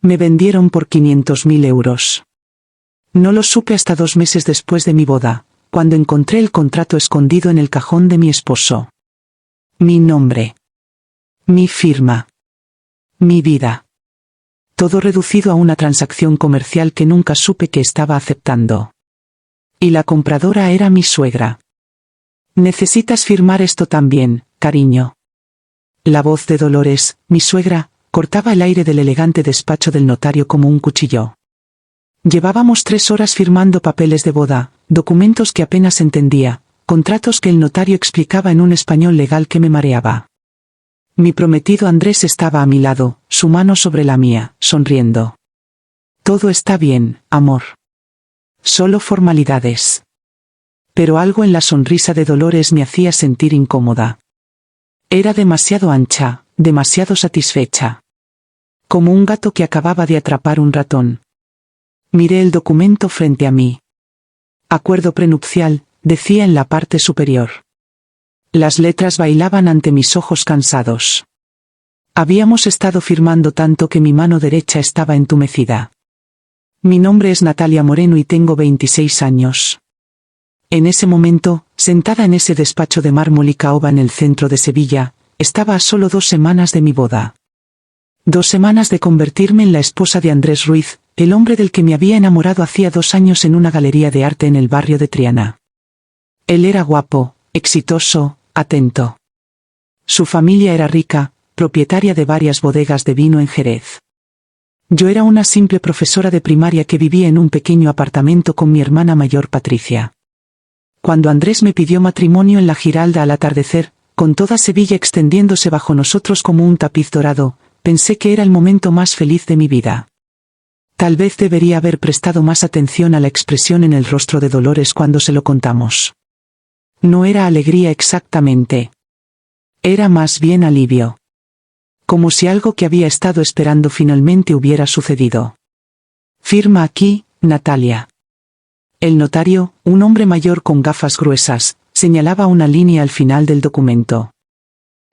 Me vendieron por 500.000 euros. No lo supe hasta 2 meses después de mi boda, cuando encontré el contrato escondido en el cajón de mi esposo. Mi nombre. Mi firma. Mi vida. Todo reducido a una transacción comercial que nunca supe que estaba aceptando. Y la compradora era mi suegra. Necesitas firmar esto también, cariño. La voz de Dolores, mi suegra, cortaba el aire del elegante despacho del notario como un cuchillo. Llevábamos 3 horas firmando papeles de boda, documentos que apenas entendía, contratos que el notario explicaba en un español legal que me mareaba. Mi prometido Andrés estaba a mi lado, su mano sobre la mía, sonriendo. Todo está bien, amor. Solo formalidades. Pero algo en la sonrisa de Dolores me hacía sentir incómoda. Era demasiado ancha, demasiado satisfecha. Como un gato que acababa de atrapar un ratón. Miré el documento frente a mí. Acuerdo prenupcial, decía en la parte superior. Las letras bailaban ante mis ojos cansados. Habíamos estado firmando tanto que mi mano derecha estaba entumecida. Mi nombre es Natalia Moreno y tengo 26 años. En ese momento, sentada en ese despacho de mármol y caoba en el centro de Sevilla, estaba a solo 2 semanas de mi boda. 2 semanas de convertirme en la esposa de Andrés Ruiz, el hombre del que me había enamorado hacía 2 años en una galería de arte en el barrio de Triana. Él era guapo, exitoso, atento. Su familia era rica, propietaria de varias bodegas de vino en Jerez. Yo era una simple profesora de primaria que vivía en un pequeño apartamento con mi hermana mayor Patricia. Cuando Andrés me pidió matrimonio en la Giralda al atardecer, con toda Sevilla extendiéndose bajo nosotros como un tapiz dorado, pensé que era el momento más feliz de mi vida. Tal vez debería haber prestado más atención a la expresión en el rostro de Dolores cuando se lo contamos. No era alegría exactamente. Era más bien alivio. Como si algo que había estado esperando finalmente hubiera sucedido. Firma aquí, Natalia. El notario, un hombre mayor con gafas gruesas, señalaba una línea al final del documento.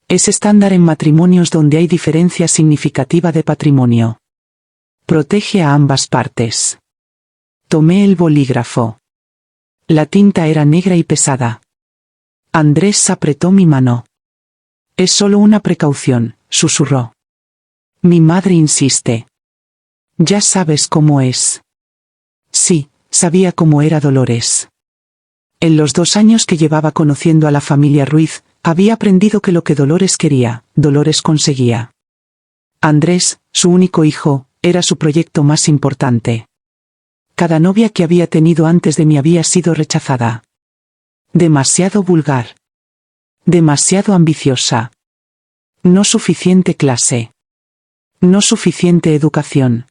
Es estándar en matrimonios donde hay diferencia significativa de patrimonio. Protege a ambas partes. Tomé el bolígrafo. La tinta era negra y pesada. Andrés apretó mi mano. Es solo una precaución, susurró. Mi madre insiste. Ya sabes cómo es. Sí, sabía cómo era Dolores. En los 2 años que llevaba conociendo a la familia Ruiz, había aprendido que lo que Dolores quería, Dolores conseguía. Andrés, su único hijo, era su proyecto más importante. Cada novia que había tenido antes de mí había sido rechazada. Demasiado vulgar. Demasiado ambiciosa. No suficiente clase. No suficiente educación.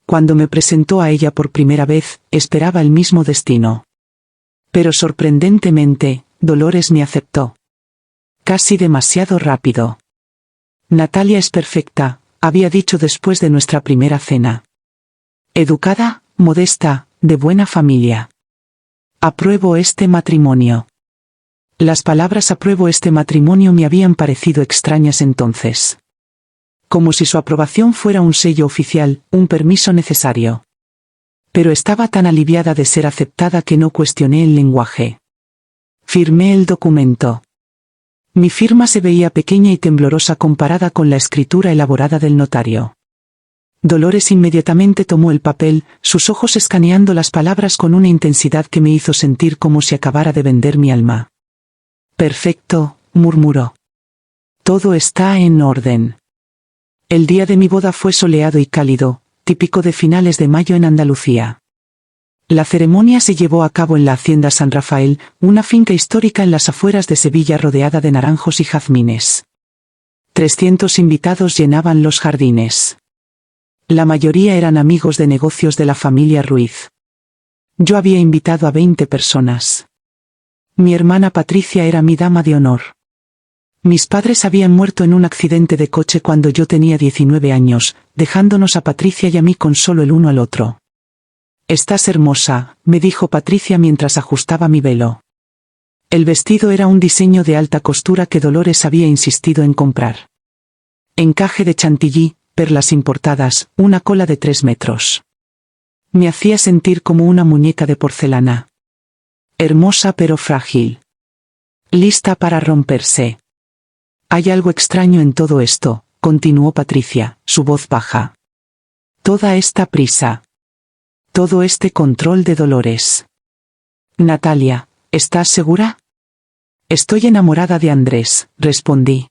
Cuando me presentó a ella por primera vez, esperaba el mismo destino. Pero sorprendentemente, Dolores me aceptó. Casi demasiado rápido. Natalia es perfecta, había dicho después de nuestra primera cena. Educada, modesta, de buena familia. Apruebo este matrimonio. Las palabras apruebo este matrimonio me habían parecido extrañas entonces. Como si su aprobación fuera un sello oficial, un permiso necesario. Pero estaba tan aliviada de ser aceptada que no cuestioné el lenguaje. Firmé el documento. Mi firma se veía pequeña y temblorosa comparada con la escritura elaborada del notario. Dolores inmediatamente tomó el papel, sus ojos escaneando las palabras con una intensidad que me hizo sentir como si acabara de vender mi alma. Perfecto, murmuró. Todo está en orden. El día de mi boda fue soleado y cálido, típico de finales de mayo en Andalucía. La ceremonia se llevó a cabo en la Hacienda San Rafael, una finca histórica en las afueras de Sevilla rodeada de naranjos y jazmines. 300 invitados llenaban los jardines. La mayoría eran amigos de negocios de la familia Ruiz. Yo había invitado a 20 personas. Mi hermana Patricia era mi dama de honor. Mis padres habían muerto en un accidente de coche cuando yo tenía 19 años, dejándonos a Patricia y a mí con solo el uno al otro. Estás hermosa, me dijo Patricia mientras ajustaba mi velo. El vestido era un diseño de alta costura que Dolores había insistido en comprar. Encaje de chantilly, perlas importadas, una cola de 3 metros. Me hacía sentir como una muñeca de porcelana. Hermosa pero frágil. Lista para romperse. Hay algo extraño en todo esto, continuó Patricia, su voz baja. Toda esta prisa. Todo este control de Dolores. Natalia, ¿estás segura? Estoy enamorada de Andrés, respondí.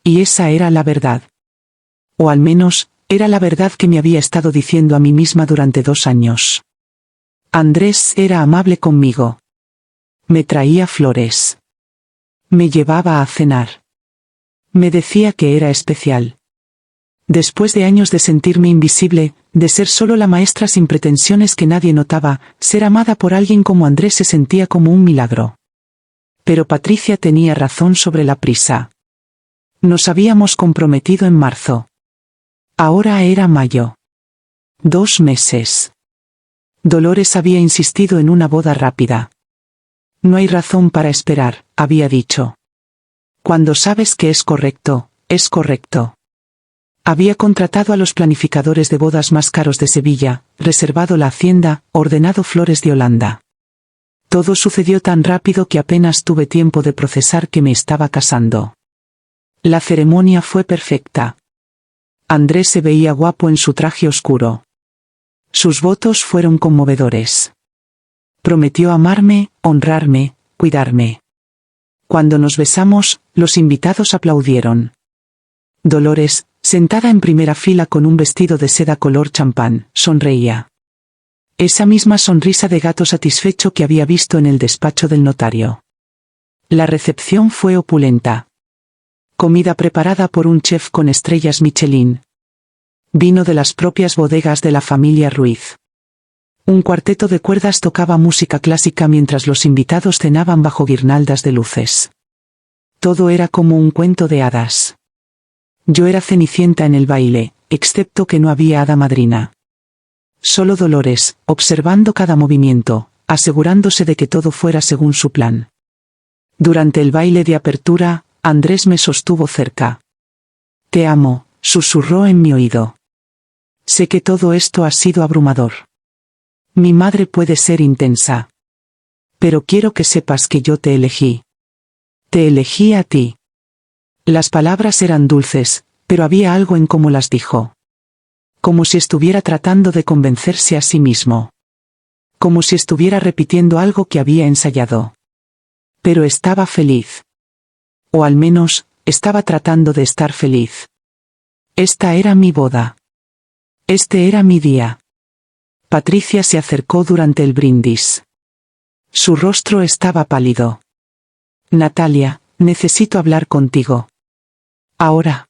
Y esa era la verdad. O al menos, era la verdad que me había estado diciendo a mí misma durante 2 años. Andrés era amable conmigo. Me traía flores. Me llevaba a cenar. Me decía que era especial. Después de años de sentirme invisible, de ser solo la maestra sin pretensiones que nadie notaba, ser amada por alguien como Andrés se sentía como un milagro. Pero Patricia tenía razón sobre la prisa. Nos habíamos comprometido en marzo. Ahora era mayo. 2 meses. Dolores había insistido en una boda rápida. No hay razón para esperar, había dicho. Cuando sabes que es correcto, es correcto. Había contratado a los planificadores de bodas más caros de Sevilla, reservado la hacienda, ordenado flores de Holanda. Todo sucedió tan rápido que apenas tuve tiempo de procesar que me estaba casando. La ceremonia fue perfecta. Andrés se veía guapo en su traje oscuro. Sus votos fueron conmovedores. Prometió amarme, honrarme, cuidarme. Cuando nos besamos, los invitados aplaudieron. Dolores, sentada en primera fila con un vestido de seda color champán, sonreía. Esa misma sonrisa de gato satisfecho que había visto en el despacho del notario. La recepción fue opulenta. Comida preparada por un chef con estrellas Michelin. Vino de las propias bodegas de la familia Ruiz. Un cuarteto de cuerdas tocaba música clásica mientras los invitados cenaban bajo guirnaldas de luces. Todo era como un cuento de hadas. Yo era Cenicienta en el baile, excepto que no había hada madrina. Solo Dolores, observando cada movimiento, asegurándose de que todo fuera según su plan. Durante el baile de apertura, Andrés me sostuvo cerca. Te amo, susurró en mi oído. Sé que todo esto ha sido abrumador. Mi madre puede ser intensa. Pero quiero que sepas que yo te elegí. Te elegí a ti. Las palabras eran dulces, pero había algo en cómo las dijo. Como si estuviera tratando de convencerse a sí mismo. Como si estuviera repitiendo algo que había ensayado. Pero estaba feliz. O al menos, estaba tratando de estar feliz. Esta era mi boda. Este era mi día. Patricia se acercó durante el brindis. Su rostro estaba pálido. Natalia, necesito hablar contigo. Ahora.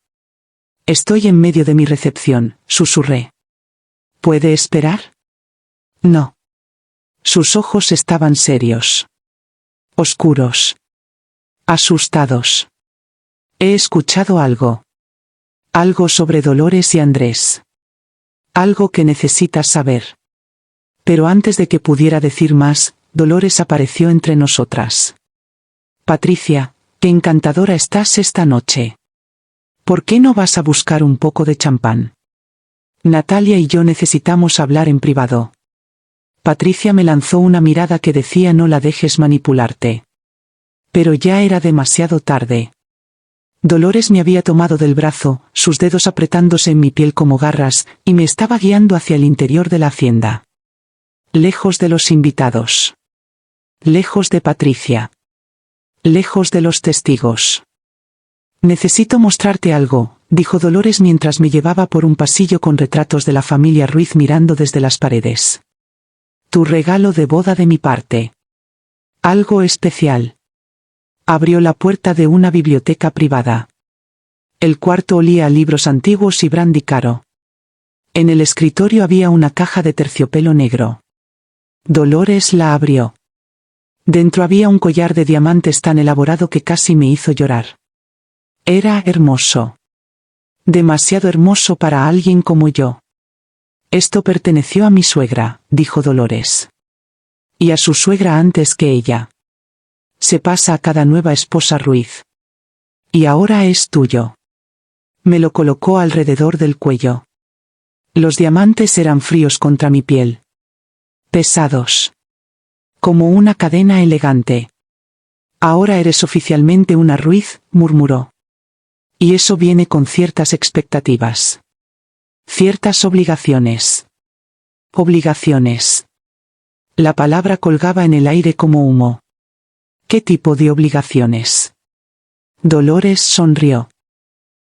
Estoy en medio de mi recepción, susurré. ¿Puede esperar? No. Sus ojos estaban serios. Oscuros. Asustados. He escuchado algo. Algo sobre Dolores y Andrés. Algo que necesitas saber. Pero antes de que pudiera decir más, Dolores apareció entre nosotras. Patricia, qué encantadora estás esta noche. ¿Por qué no vas a buscar un poco de champán? Natalia y yo necesitamos hablar en privado. Patricia me lanzó una mirada que decía no la dejes manipularte. Pero ya era demasiado tarde. Dolores me había tomado del brazo, sus dedos apretándose en mi piel como garras, y me estaba guiando hacia el interior de la hacienda. Lejos de los invitados. Lejos de Patricia. Lejos de los testigos. Necesito mostrarte algo, dijo Dolores mientras me llevaba por un pasillo con retratos de la familia Ruiz mirando desde las paredes. Tu regalo de boda de mi parte. Algo especial. Abrió la puerta de una biblioteca privada. El cuarto olía a libros antiguos y brandy caro. En el escritorio había una caja de terciopelo negro. Dolores la abrió. Dentro había un collar de diamantes tan elaborado que casi me hizo llorar. Era hermoso. Demasiado hermoso para alguien como yo. Esto perteneció a mi suegra, dijo Dolores. Y a su suegra antes que ella. Se pasa a cada nueva esposa Ruiz. Y ahora es tuyo. Me lo colocó alrededor del cuello. Los diamantes eran fríos contra mi piel. Pesados. Como una cadena elegante. Ahora eres oficialmente una Ruiz, murmuró. Y eso viene con ciertas expectativas. Ciertas obligaciones. Obligaciones. La palabra colgaba en el aire como humo. ¿Qué tipo de obligaciones? Dolores sonrió.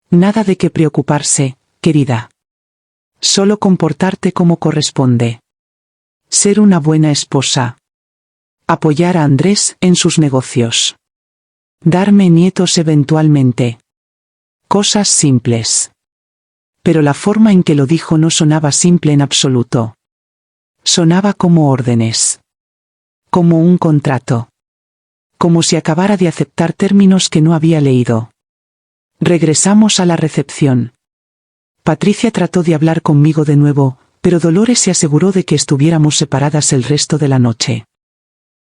Nada de qué preocuparse, querida. Solo comportarte como corresponde. Ser una buena esposa. Apoyar a Andrés en sus negocios. Darme nietos eventualmente. Cosas simples. Pero la forma en que lo dijo no sonaba simple en absoluto. Sonaba como órdenes. Como un contrato. Como si acabara de aceptar términos que no había leído. Regresamos a la recepción. Patricia trató de hablar conmigo de nuevo, pero Dolores se aseguró de que estuviéramos separadas el resto de la noche.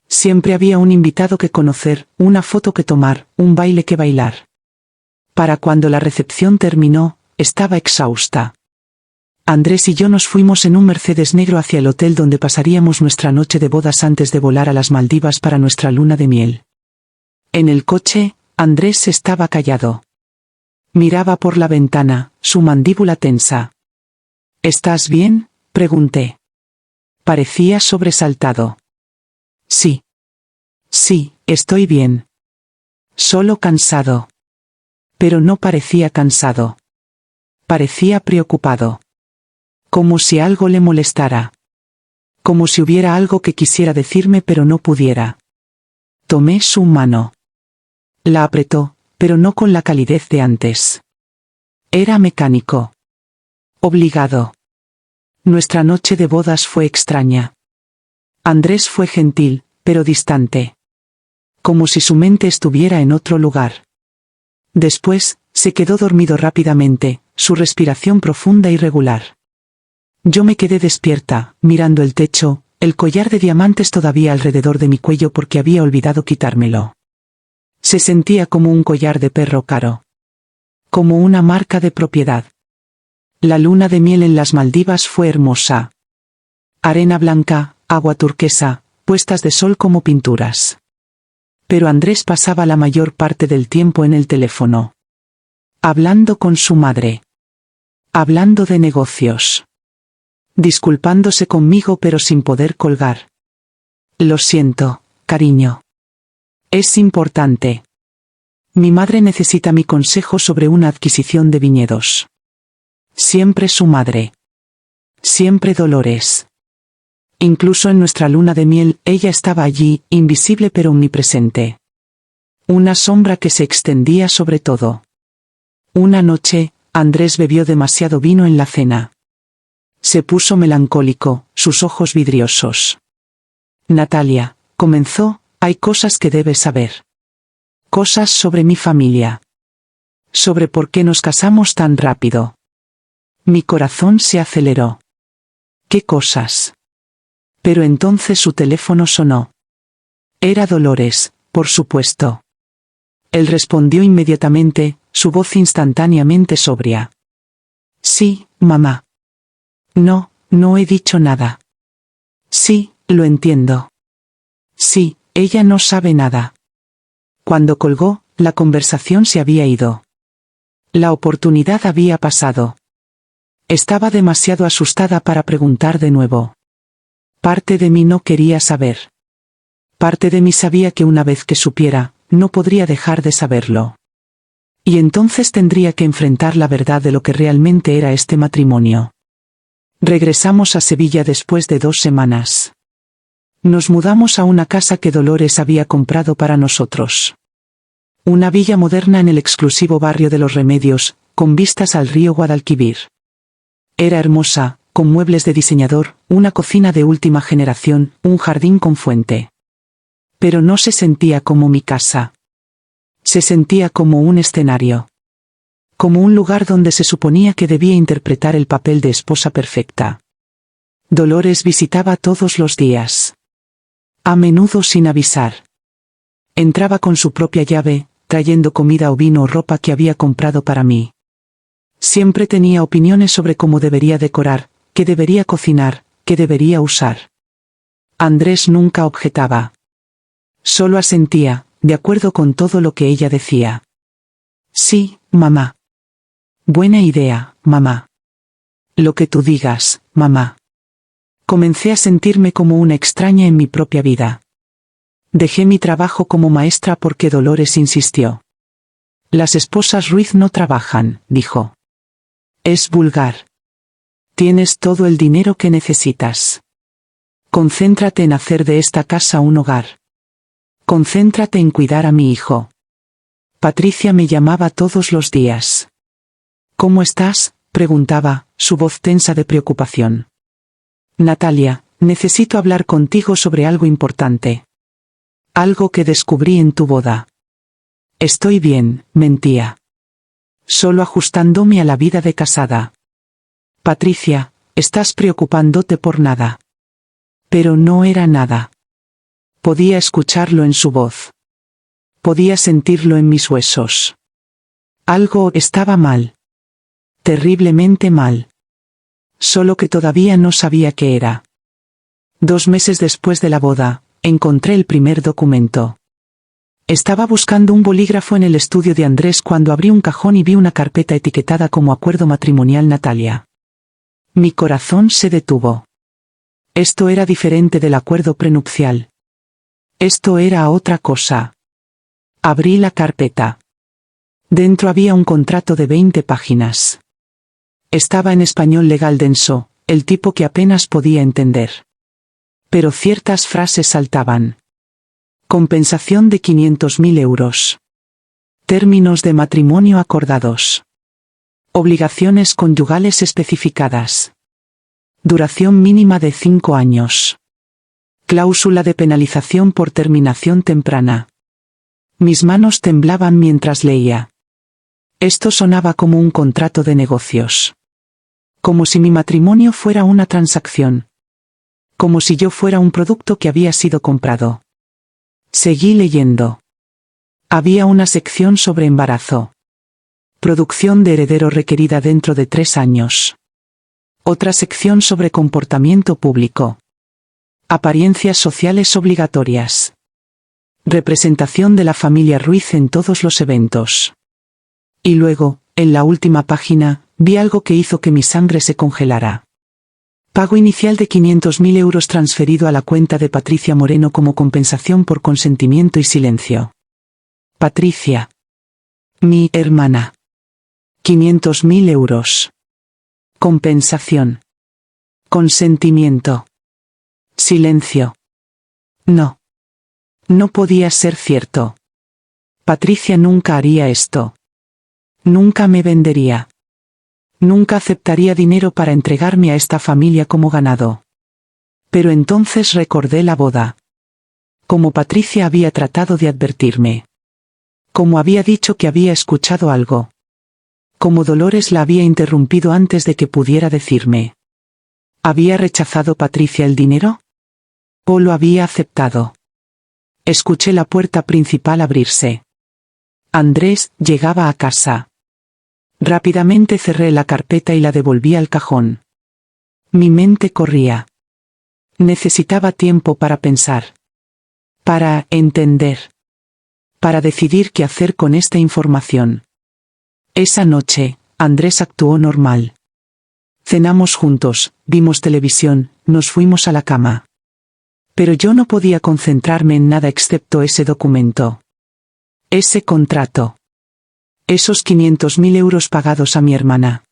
Siempre había un invitado que conocer, una foto que tomar, un baile que bailar. Para cuando la recepción terminó, estaba exhausta. Andrés y yo nos fuimos en un Mercedes negro hacia el hotel donde pasaríamos nuestra noche de bodas antes de volar a las Maldivas para nuestra luna de miel. En el coche, Andrés estaba callado. Miraba por la ventana, su mandíbula tensa. ¿Estás bien?, pregunté. Parecía sobresaltado. Sí. Sí, estoy bien. Solo cansado. Pero no parecía cansado. Parecía preocupado. Como si algo le molestara. Como si hubiera algo que quisiera decirme pero no pudiera. Tomé su mano. La apretó, pero no con la calidez de antes. Era mecánico. Obligado. Nuestra noche de bodas fue extraña. Andrés fue gentil, pero distante. Como si su mente estuviera en otro lugar. Después, se quedó dormido rápidamente, su respiración profunda y regular. Yo me quedé despierta, mirando el techo, el collar de diamantes todavía alrededor de mi cuello porque había olvidado quitármelo. Se sentía como un collar de perro caro. Como una marca de propiedad. La luna de miel en las Maldivas fue hermosa. Arena blanca, agua turquesa, puestas de sol como pinturas. Pero Andrés pasaba la mayor parte del tiempo en el teléfono. Hablando con su madre. Hablando de negocios. Disculpándose conmigo pero sin poder colgar. Lo siento, cariño. Es importante. Mi madre necesita mi consejo sobre una adquisición de viñedos. Siempre su madre. Siempre Dolores. Incluso en nuestra luna de miel, ella estaba allí, invisible pero omnipresente. Una sombra que se extendía sobre todo. Una noche, Andrés bebió demasiado vino en la cena. Se puso melancólico, sus ojos vidriosos. Natalia, comenzó, hay cosas que debes saber. Cosas sobre mi familia. Sobre por qué nos casamos tan rápido. Mi corazón se aceleró. ¿Qué cosas? Pero entonces su teléfono sonó. Era Dolores, por supuesto. Él respondió inmediatamente, su voz instantáneamente sobria. Sí, mamá. No, no he dicho nada. Sí, lo entiendo. Sí, ella no sabe nada. Cuando colgó, la conversación se había ido. La oportunidad había pasado. Estaba demasiado asustada para preguntar de nuevo. Parte de mí no quería saber. Parte de mí sabía que una vez que supiera, no podría dejar de saberlo. Y entonces tendría que enfrentar la verdad de lo que realmente era este matrimonio. Regresamos a Sevilla después de 2 semanas. Nos mudamos a una casa que Dolores había comprado para nosotros. Una villa moderna en el exclusivo barrio de Los Remedios, con vistas al río Guadalquivir. Era hermosa, con muebles de diseñador, una cocina de última generación, un jardín con fuente. Pero no se sentía como mi casa. Se sentía como un escenario. Como un lugar donde se suponía que debía interpretar el papel de esposa perfecta. Dolores visitaba todos los días. A menudo sin avisar. Entraba con su propia llave, trayendo comida o vino o ropa que había comprado para mí. Siempre tenía opiniones sobre cómo debería decorar, qué debería cocinar, qué debería usar. Andrés nunca objetaba. Solo asentía, de acuerdo con todo lo que ella decía. Sí, mamá. Buena idea, mamá. Lo que tú digas, mamá. Comencé a sentirme como una extraña en mi propia vida. Dejé mi trabajo como maestra porque Dolores insistió. Las esposas Ruiz no trabajan, dijo. Es vulgar. Tienes todo el dinero que necesitas. Concéntrate en hacer de esta casa un hogar. Concéntrate en cuidar a mi hijo. Patricia me llamaba todos los días. ¿Cómo estás?, preguntaba, su voz tensa de preocupación. Natalia, necesito hablar contigo sobre algo importante. Algo que descubrí en tu boda. Estoy bien, mentía. Solo ajustándome a la vida de casada. Patricia, estás preocupándote por nada. Pero no era nada. Podía escucharlo en su voz. Podía sentirlo en mis huesos. Algo estaba mal. Terriblemente mal. Solo que todavía no sabía qué era. 2 meses después de la boda, encontré el primer documento. Estaba buscando un bolígrafo en el estudio de Andrés cuando abrí un cajón y vi una carpeta etiquetada como acuerdo matrimonial Natalia. Mi corazón se detuvo. Esto era diferente del acuerdo prenupcial. Esto era otra cosa. Abrí la carpeta. Dentro había un contrato de 20 páginas. Estaba en español legal denso, el tipo que apenas podía entender. Pero ciertas frases saltaban. Compensación de 500.000 euros. Términos de matrimonio acordados. Obligaciones conyugales especificadas. Duración mínima de 5 años. Cláusula de penalización por terminación temprana. Mis manos temblaban mientras leía. Esto sonaba como un contrato de negocios. Como si mi matrimonio fuera una transacción. Como si yo fuera un producto que había sido comprado. Seguí leyendo. Había una sección sobre embarazo. Producción de heredero requerida dentro de 3 años. Otra sección sobre comportamiento público. Apariencias sociales obligatorias. Representación de la familia Ruiz en todos los eventos. Y luego, en la última página, vi algo que hizo que mi sangre se congelara. Pago inicial de 500.000 euros transferido a la cuenta de Patricia Moreno como compensación por consentimiento y silencio. Patricia. Mi hermana. 500.000 euros. Compensación. Consentimiento. Silencio. No. No podía ser cierto. Patricia nunca haría esto. Nunca me vendería. Nunca aceptaría dinero para entregarme a esta familia como ganado. Pero entonces recordé la boda. Como Patricia había tratado de advertirme. Como había dicho que había escuchado algo. Como Dolores la había interrumpido antes de que pudiera decirme. ¿Había rechazado Patricia el dinero? ¿O lo había aceptado? Escuché la puerta principal abrirse. Andrés llegaba a casa. Rápidamente cerré la carpeta y la devolví al cajón. Mi mente corría. Necesitaba tiempo para pensar. Para entender. Para decidir qué hacer con esta información. Esa noche, Andrés actuó normal. Cenamos juntos, vimos televisión, nos fuimos a la cama. Pero yo no podía concentrarme en nada excepto ese documento. Ese contrato. Esos 500.000 euros pagados a mi hermana.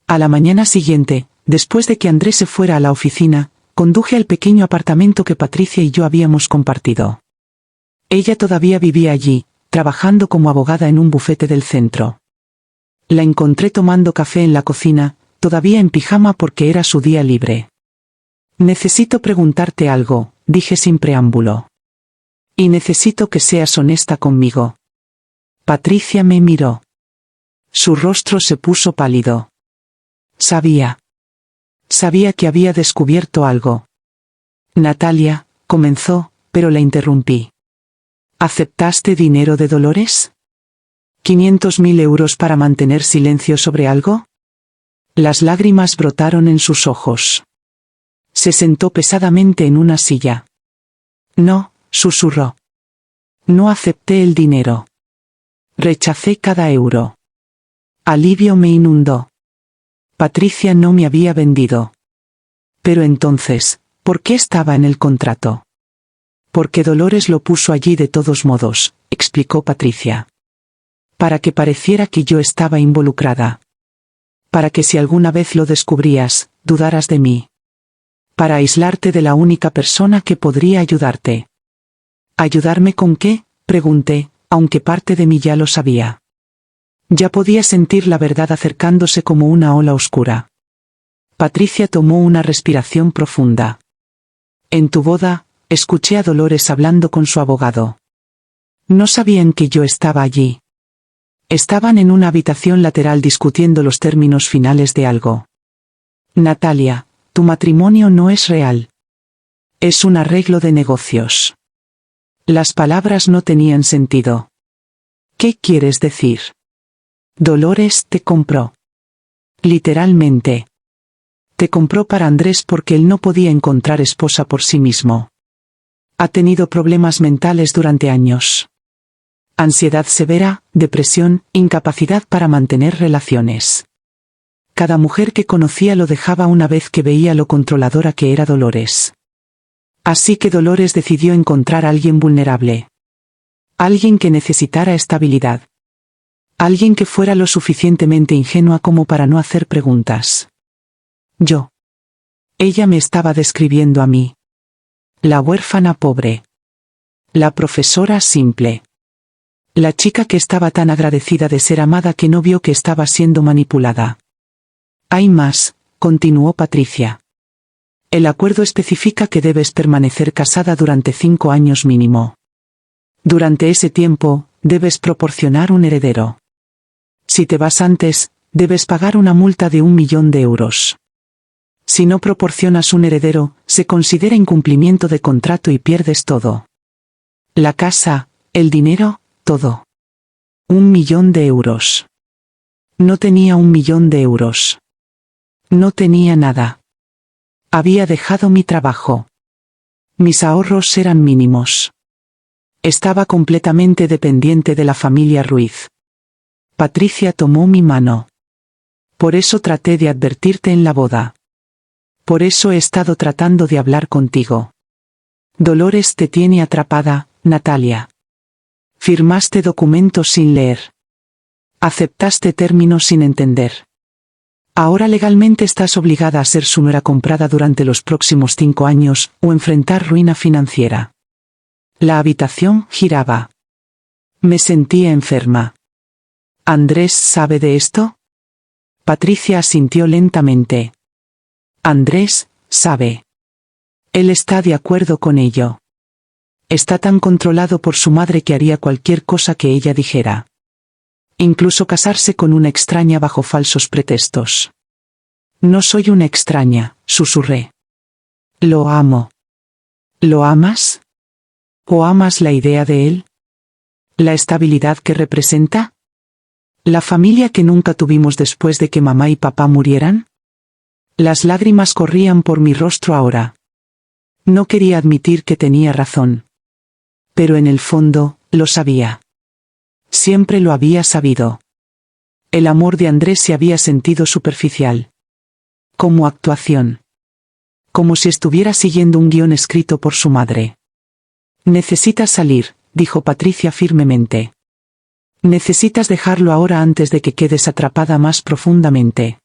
A la mañana siguiente, después de que Andrés se fuera a la oficina, conduje al pequeño apartamento que Patricia y yo habíamos compartido. Ella todavía vivía allí, trabajando como abogada en un bufete del centro. La encontré tomando café en la cocina, todavía en pijama porque era su día libre. Necesito preguntarte algo, dije sin preámbulo. Y necesito que seas honesta conmigo. Patricia me miró. Su rostro se puso pálido. Sabía. Sabía que había descubierto algo. Natalia, comenzó, pero la interrumpí. ¿Aceptaste dinero de Dolores? ¿500.000 euros para mantener silencio sobre algo? Las lágrimas brotaron en sus ojos. Se sentó pesadamente en una silla. No, susurró. No acepté el dinero. Rechacé cada euro. Alivio me inundó. Patricia no me había vendido. Pero entonces, ¿por qué estaba en el contrato? Porque Dolores lo puso allí de todos modos, explicó Patricia. Para que pareciera que yo estaba involucrada. Para que si alguna vez lo descubrías, dudaras de mí. Para aislarte de la única persona que podría ayudarte. ¿Ayudarme con qué?, pregunté, aunque parte de mí ya lo sabía. Ya podía sentir la verdad acercándose como una ola oscura. Patricia tomó una respiración profunda. En tu boda, escuché a Dolores hablando con su abogado. No sabían que yo estaba allí. Estaban en una habitación lateral discutiendo los términos finales de algo. Natalia, tu matrimonio no es real. Es un arreglo de negocios. Las palabras no tenían sentido. ¿Qué quieres decir? Dolores te compró. Literalmente. Te compró para Andrés porque él no podía encontrar esposa por sí mismo. Ha tenido problemas mentales durante años. Ansiedad severa, depresión, incapacidad para mantener relaciones. Cada mujer que conocía lo dejaba una vez que veía lo controladora que era Dolores. Así que Dolores decidió encontrar a alguien vulnerable. Alguien que necesitara estabilidad. Alguien que fuera lo suficientemente ingenua como para no hacer preguntas. Yo. Ella me estaba describiendo a mí. La huérfana pobre. La profesora simple. La chica que estaba tan agradecida de ser amada que no vio que estaba siendo manipulada. Hay más, continuó Patricia. El acuerdo especifica que debes permanecer casada durante 5 años mínimo. Durante ese tiempo, debes proporcionar un heredero. Si te vas antes, debes pagar una multa de 1.000.000 de euros. Si no proporcionas un heredero, se considera incumplimiento de contrato y pierdes todo. La casa, el dinero, todo. 1.000.000 de euros. No tenía 1.000.000 de euros. No tenía nada. Había dejado mi trabajo. Mis ahorros eran mínimos. Estaba completamente dependiente de la familia Ruiz. Patricia tomó mi mano. Por eso traté de advertirte en la boda. Por eso he estado tratando de hablar contigo. Dolores te tiene atrapada, Natalia. Firmaste documentos sin leer. Aceptaste términos sin entender. Ahora legalmente estás obligada a ser su nuera comprada durante los próximos 5 años, o enfrentar ruina financiera. La habitación giraba. Me sentía enferma. ¿Andrés sabe de esto? Patricia asintió lentamente. Andrés sabe. Él está de acuerdo con ello. Está tan controlado por su madre que haría cualquier cosa que ella dijera. Incluso casarse con una extraña bajo falsos pretextos. No soy una extraña, susurré. Lo amo. ¿Lo amas? ¿O amas la idea de él? ¿La estabilidad que representa? ¿La familia que nunca tuvimos después de que mamá y papá murieran? Las lágrimas corrían por mi rostro ahora. No quería admitir que tenía razón. Pero en el fondo, lo sabía. Siempre lo había sabido. El amor de Andrés se había sentido superficial. Como actuación. Como si estuviera siguiendo un guión escrito por su madre. Necesitas salir, dijo Patricia firmemente. Necesitas dejarlo ahora antes de que quedes atrapada más profundamente.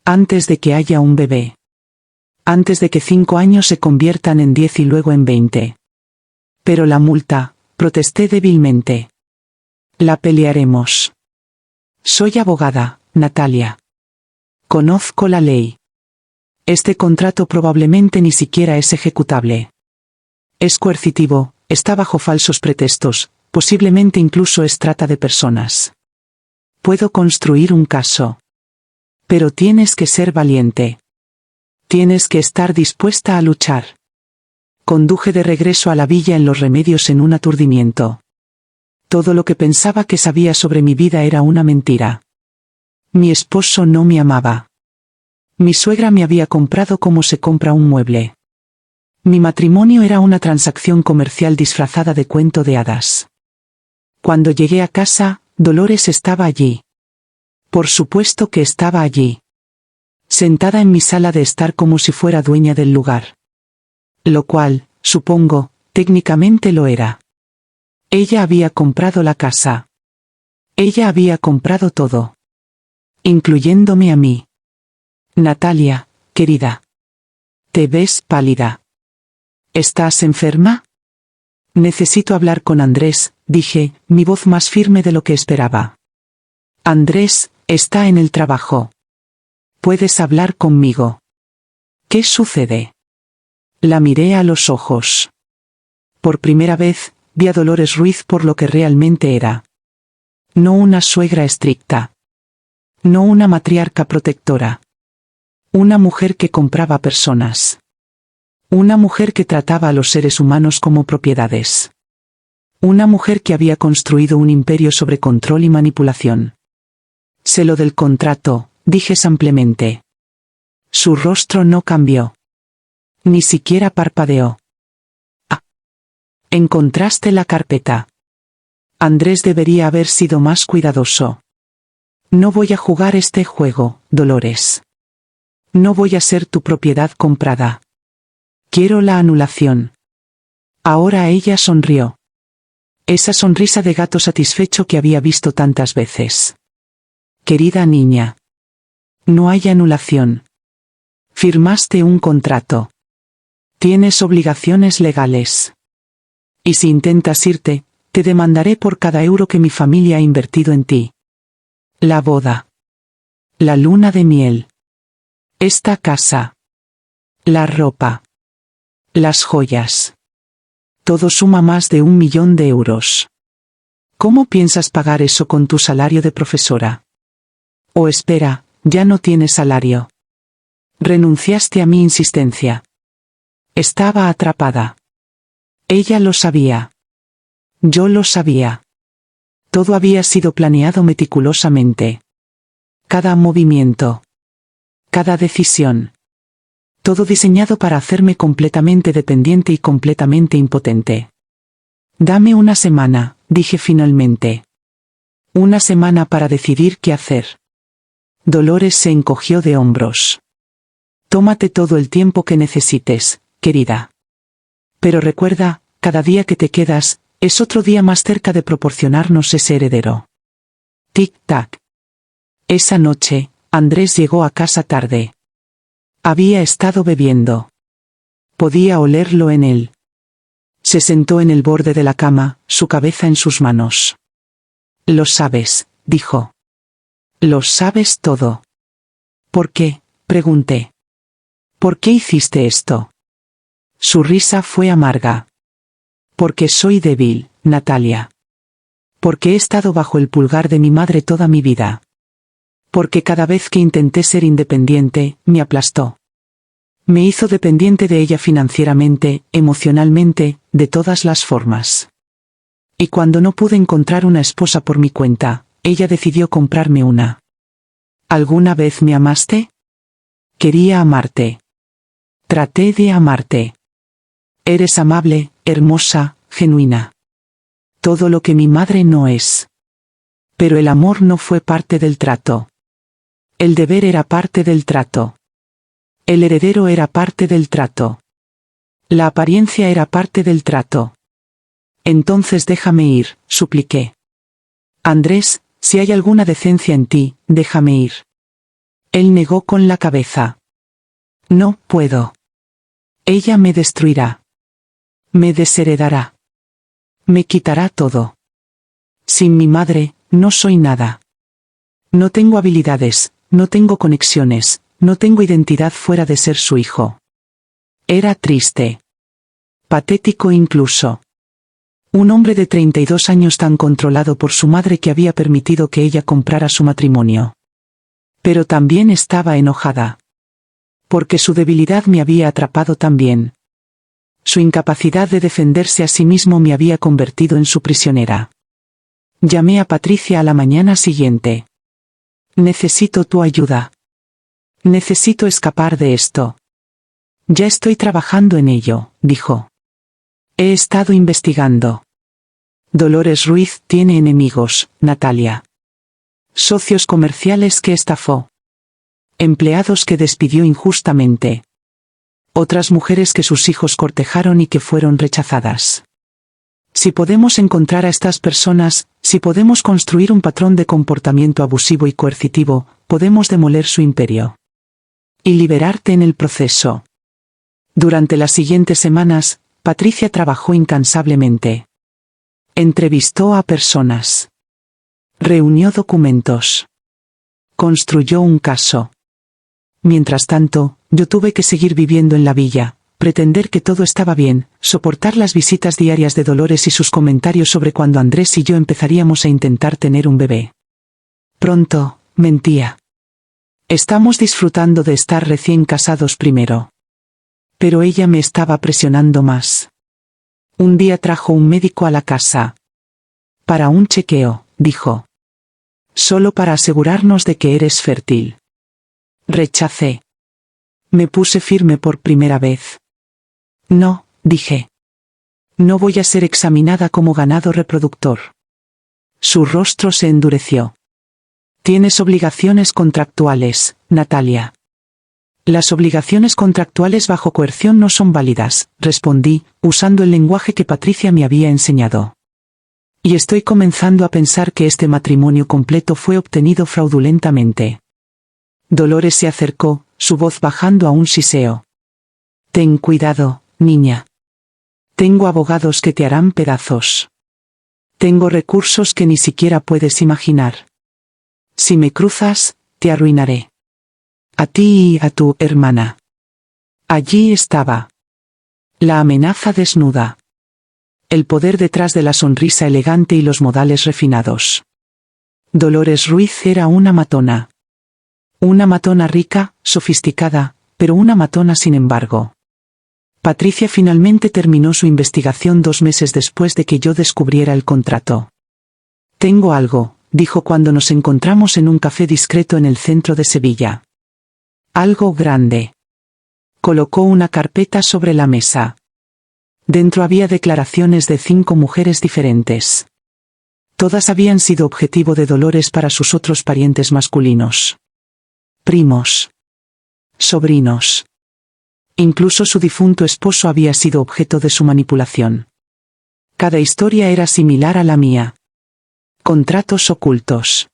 Antes de que haya un bebé. Antes de que 5 años se conviertan en 10 y luego en 20. Pero la multa, protesté débilmente. La pelearemos. Soy abogada, Natalia. Conozco la ley. Este contrato probablemente ni siquiera es ejecutable. Es coercitivo, está bajo falsos pretextos, posiblemente incluso es trata de personas. Puedo construir un caso. Pero tienes que ser valiente. Tienes que estar dispuesta a luchar. Conduje de regreso a la villa en Los Remedios en un aturdimiento. Todo lo que pensaba que sabía sobre mi vida era una mentira. Mi esposo no me amaba. Mi suegra me había comprado como se compra un mueble. Mi matrimonio era una transacción comercial disfrazada de cuento de hadas. Cuando llegué a casa, Dolores estaba allí. Por supuesto que estaba allí. Sentada en mi sala de estar como si fuera dueña del lugar. Lo cual, supongo, técnicamente lo era. Ella había comprado la casa. Ella había comprado todo. Incluyéndome a mí. Natalia, querida. Te ves pálida. ¿Estás enferma? Necesito hablar con Andrés, dije, mi voz más firme de lo que esperaba. Andrés, está en el trabajo. ¿Puedes hablar conmigo? ¿Qué sucede? La miré a los ojos. Por primera vez, vi a Dolores Ruiz por lo que realmente era. No una suegra estricta. No una matriarca protectora. Una mujer que compraba personas. Una mujer que trataba a los seres humanos como propiedades. Una mujer que había construido un imperio sobre control y manipulación. Sé lo del contrato, dije simplemente. Su rostro no cambió. Ni siquiera parpadeó. Ah. Encontraste la carpeta. Andrés debería haber sido más cuidadoso. No voy a jugar este juego, Dolores. No voy a ser tu propiedad comprada. Quiero la anulación. Ahora ella sonrió. Esa sonrisa de gato satisfecho que había visto tantas veces. Querida niña. No hay anulación. Firmaste un contrato. Tienes obligaciones legales. Y si intentas irte, te demandaré por cada euro que mi familia ha invertido en ti. La boda. La luna de miel. Esta casa. La ropa. Las joyas. Todo suma más de 1 millón de euros. ¿Cómo piensas pagar eso con tu salario de profesora? Oh, espera, ya no tienes salario. Renunciaste a mi insistencia. Estaba atrapada. Ella lo sabía. Yo lo sabía. Todo había sido planeado meticulosamente. Cada movimiento. Cada decisión. Todo diseñado para hacerme completamente dependiente y completamente impotente. Dame una semana, dije finalmente. Una semana para decidir qué hacer. Dolores se encogió de hombros. Tómate todo el tiempo que necesites, querida. Pero recuerda, cada día que te quedas, es otro día más cerca de proporcionarnos ese heredero. Tic-tac. Esa noche, Andrés llegó a casa tarde. Había estado bebiendo. Podía olerlo en él. Se sentó en el borde de la cama, su cabeza en sus manos. Lo sabes, dijo. Lo sabes todo. ¿Por qué? Pregunté. ¿Por qué hiciste esto? Su risa fue amarga. Porque soy débil, Natalia. Porque he estado bajo el pulgar de mi madre toda mi vida. Porque cada vez que intenté ser independiente, me aplastó. Me hizo dependiente de ella financieramente, emocionalmente, de todas las formas. Y cuando no pude encontrar una esposa por mi cuenta, ella decidió comprarme una. ¿Alguna vez me amaste? Quería amarte. Traté de amarte. Eres amable, hermosa, genuina. Todo lo que mi madre no es. Pero el amor no fue parte del trato. El deber era parte del trato. El heredero era parte del trato. La apariencia era parte del trato. Entonces déjame ir, supliqué. Andrés, si hay alguna decencia en ti, déjame ir. Él negó con la cabeza. No puedo. Ella me destruirá. Me desheredará. Me quitará todo. Sin mi madre, no soy nada. No tengo habilidades, no tengo conexiones, no tengo identidad fuera de ser su hijo. Era triste. Patético incluso. Un hombre de 32 años tan controlado por su madre que había permitido que ella comprara su matrimonio. Pero también estaba enojada. Porque su debilidad me había atrapado también. Su incapacidad de defenderse a sí mismo me había convertido en su prisionera. Llamé a Patricia a la mañana siguiente. Necesito tu ayuda. Necesito escapar de esto. Ya estoy trabajando en ello, dijo. He estado investigando. Dolores Ruiz tiene enemigos, Natalia. Socios comerciales que estafó. Empleados que despidió injustamente. Otras mujeres que sus hijos cortejaron y que fueron rechazadas. Si podemos encontrar a estas personas, si podemos construir un patrón de comportamiento abusivo y coercitivo, podemos demoler su imperio. Y liberarte en el proceso. Durante las siguientes semanas, Patricia trabajó incansablemente. Entrevistó a personas. Reunió documentos. Construyó un caso. Mientras tanto, yo tuve que seguir viviendo en la villa, pretender que todo estaba bien, soportar las visitas diarias de Dolores y sus comentarios sobre cuándo Andrés y yo empezaríamos a intentar tener un bebé. Pronto, mentía. Estamos disfrutando de estar recién casados primero. Pero ella me estaba presionando más. Un día trajo un médico a la casa. Para un chequeo, dijo. Solo para asegurarnos de que eres fértil. Rechacé. Me puse firme por primera vez. No, dije. No voy a ser examinada como ganado reproductor. Su rostro se endureció. Tienes obligaciones contractuales, Natalia. Las obligaciones contractuales bajo coerción no son válidas, respondí, usando el lenguaje que Patricia me había enseñado. Y estoy comenzando a pensar que este matrimonio completo fue obtenido fraudulentamente. Dolores se acercó, su voz bajando a un siseo. Ten cuidado, niña. Tengo abogados que te harán pedazos. Tengo recursos que ni siquiera puedes imaginar. Si me cruzas, te arruinaré. A ti y a tu hermana. Allí estaba. La amenaza desnuda. El poder detrás de la sonrisa elegante y los modales refinados. Dolores Ruiz era una matona. Una matona rica, sofisticada, pero una matona sin embargo. Patricia finalmente terminó su investigación 2 meses después de que yo descubriera el contrato. Tengo algo, dijo cuando nos encontramos en un café discreto en el centro de Sevilla. Algo grande. Colocó una carpeta sobre la mesa. Dentro había declaraciones de 5 mujeres diferentes. Todas habían sido objetivo de Dolores para sus otros parientes masculinos. Primos. Sobrinos. Incluso su difunto esposo había sido objeto de su manipulación. Cada historia era similar a la mía. Contratos ocultos.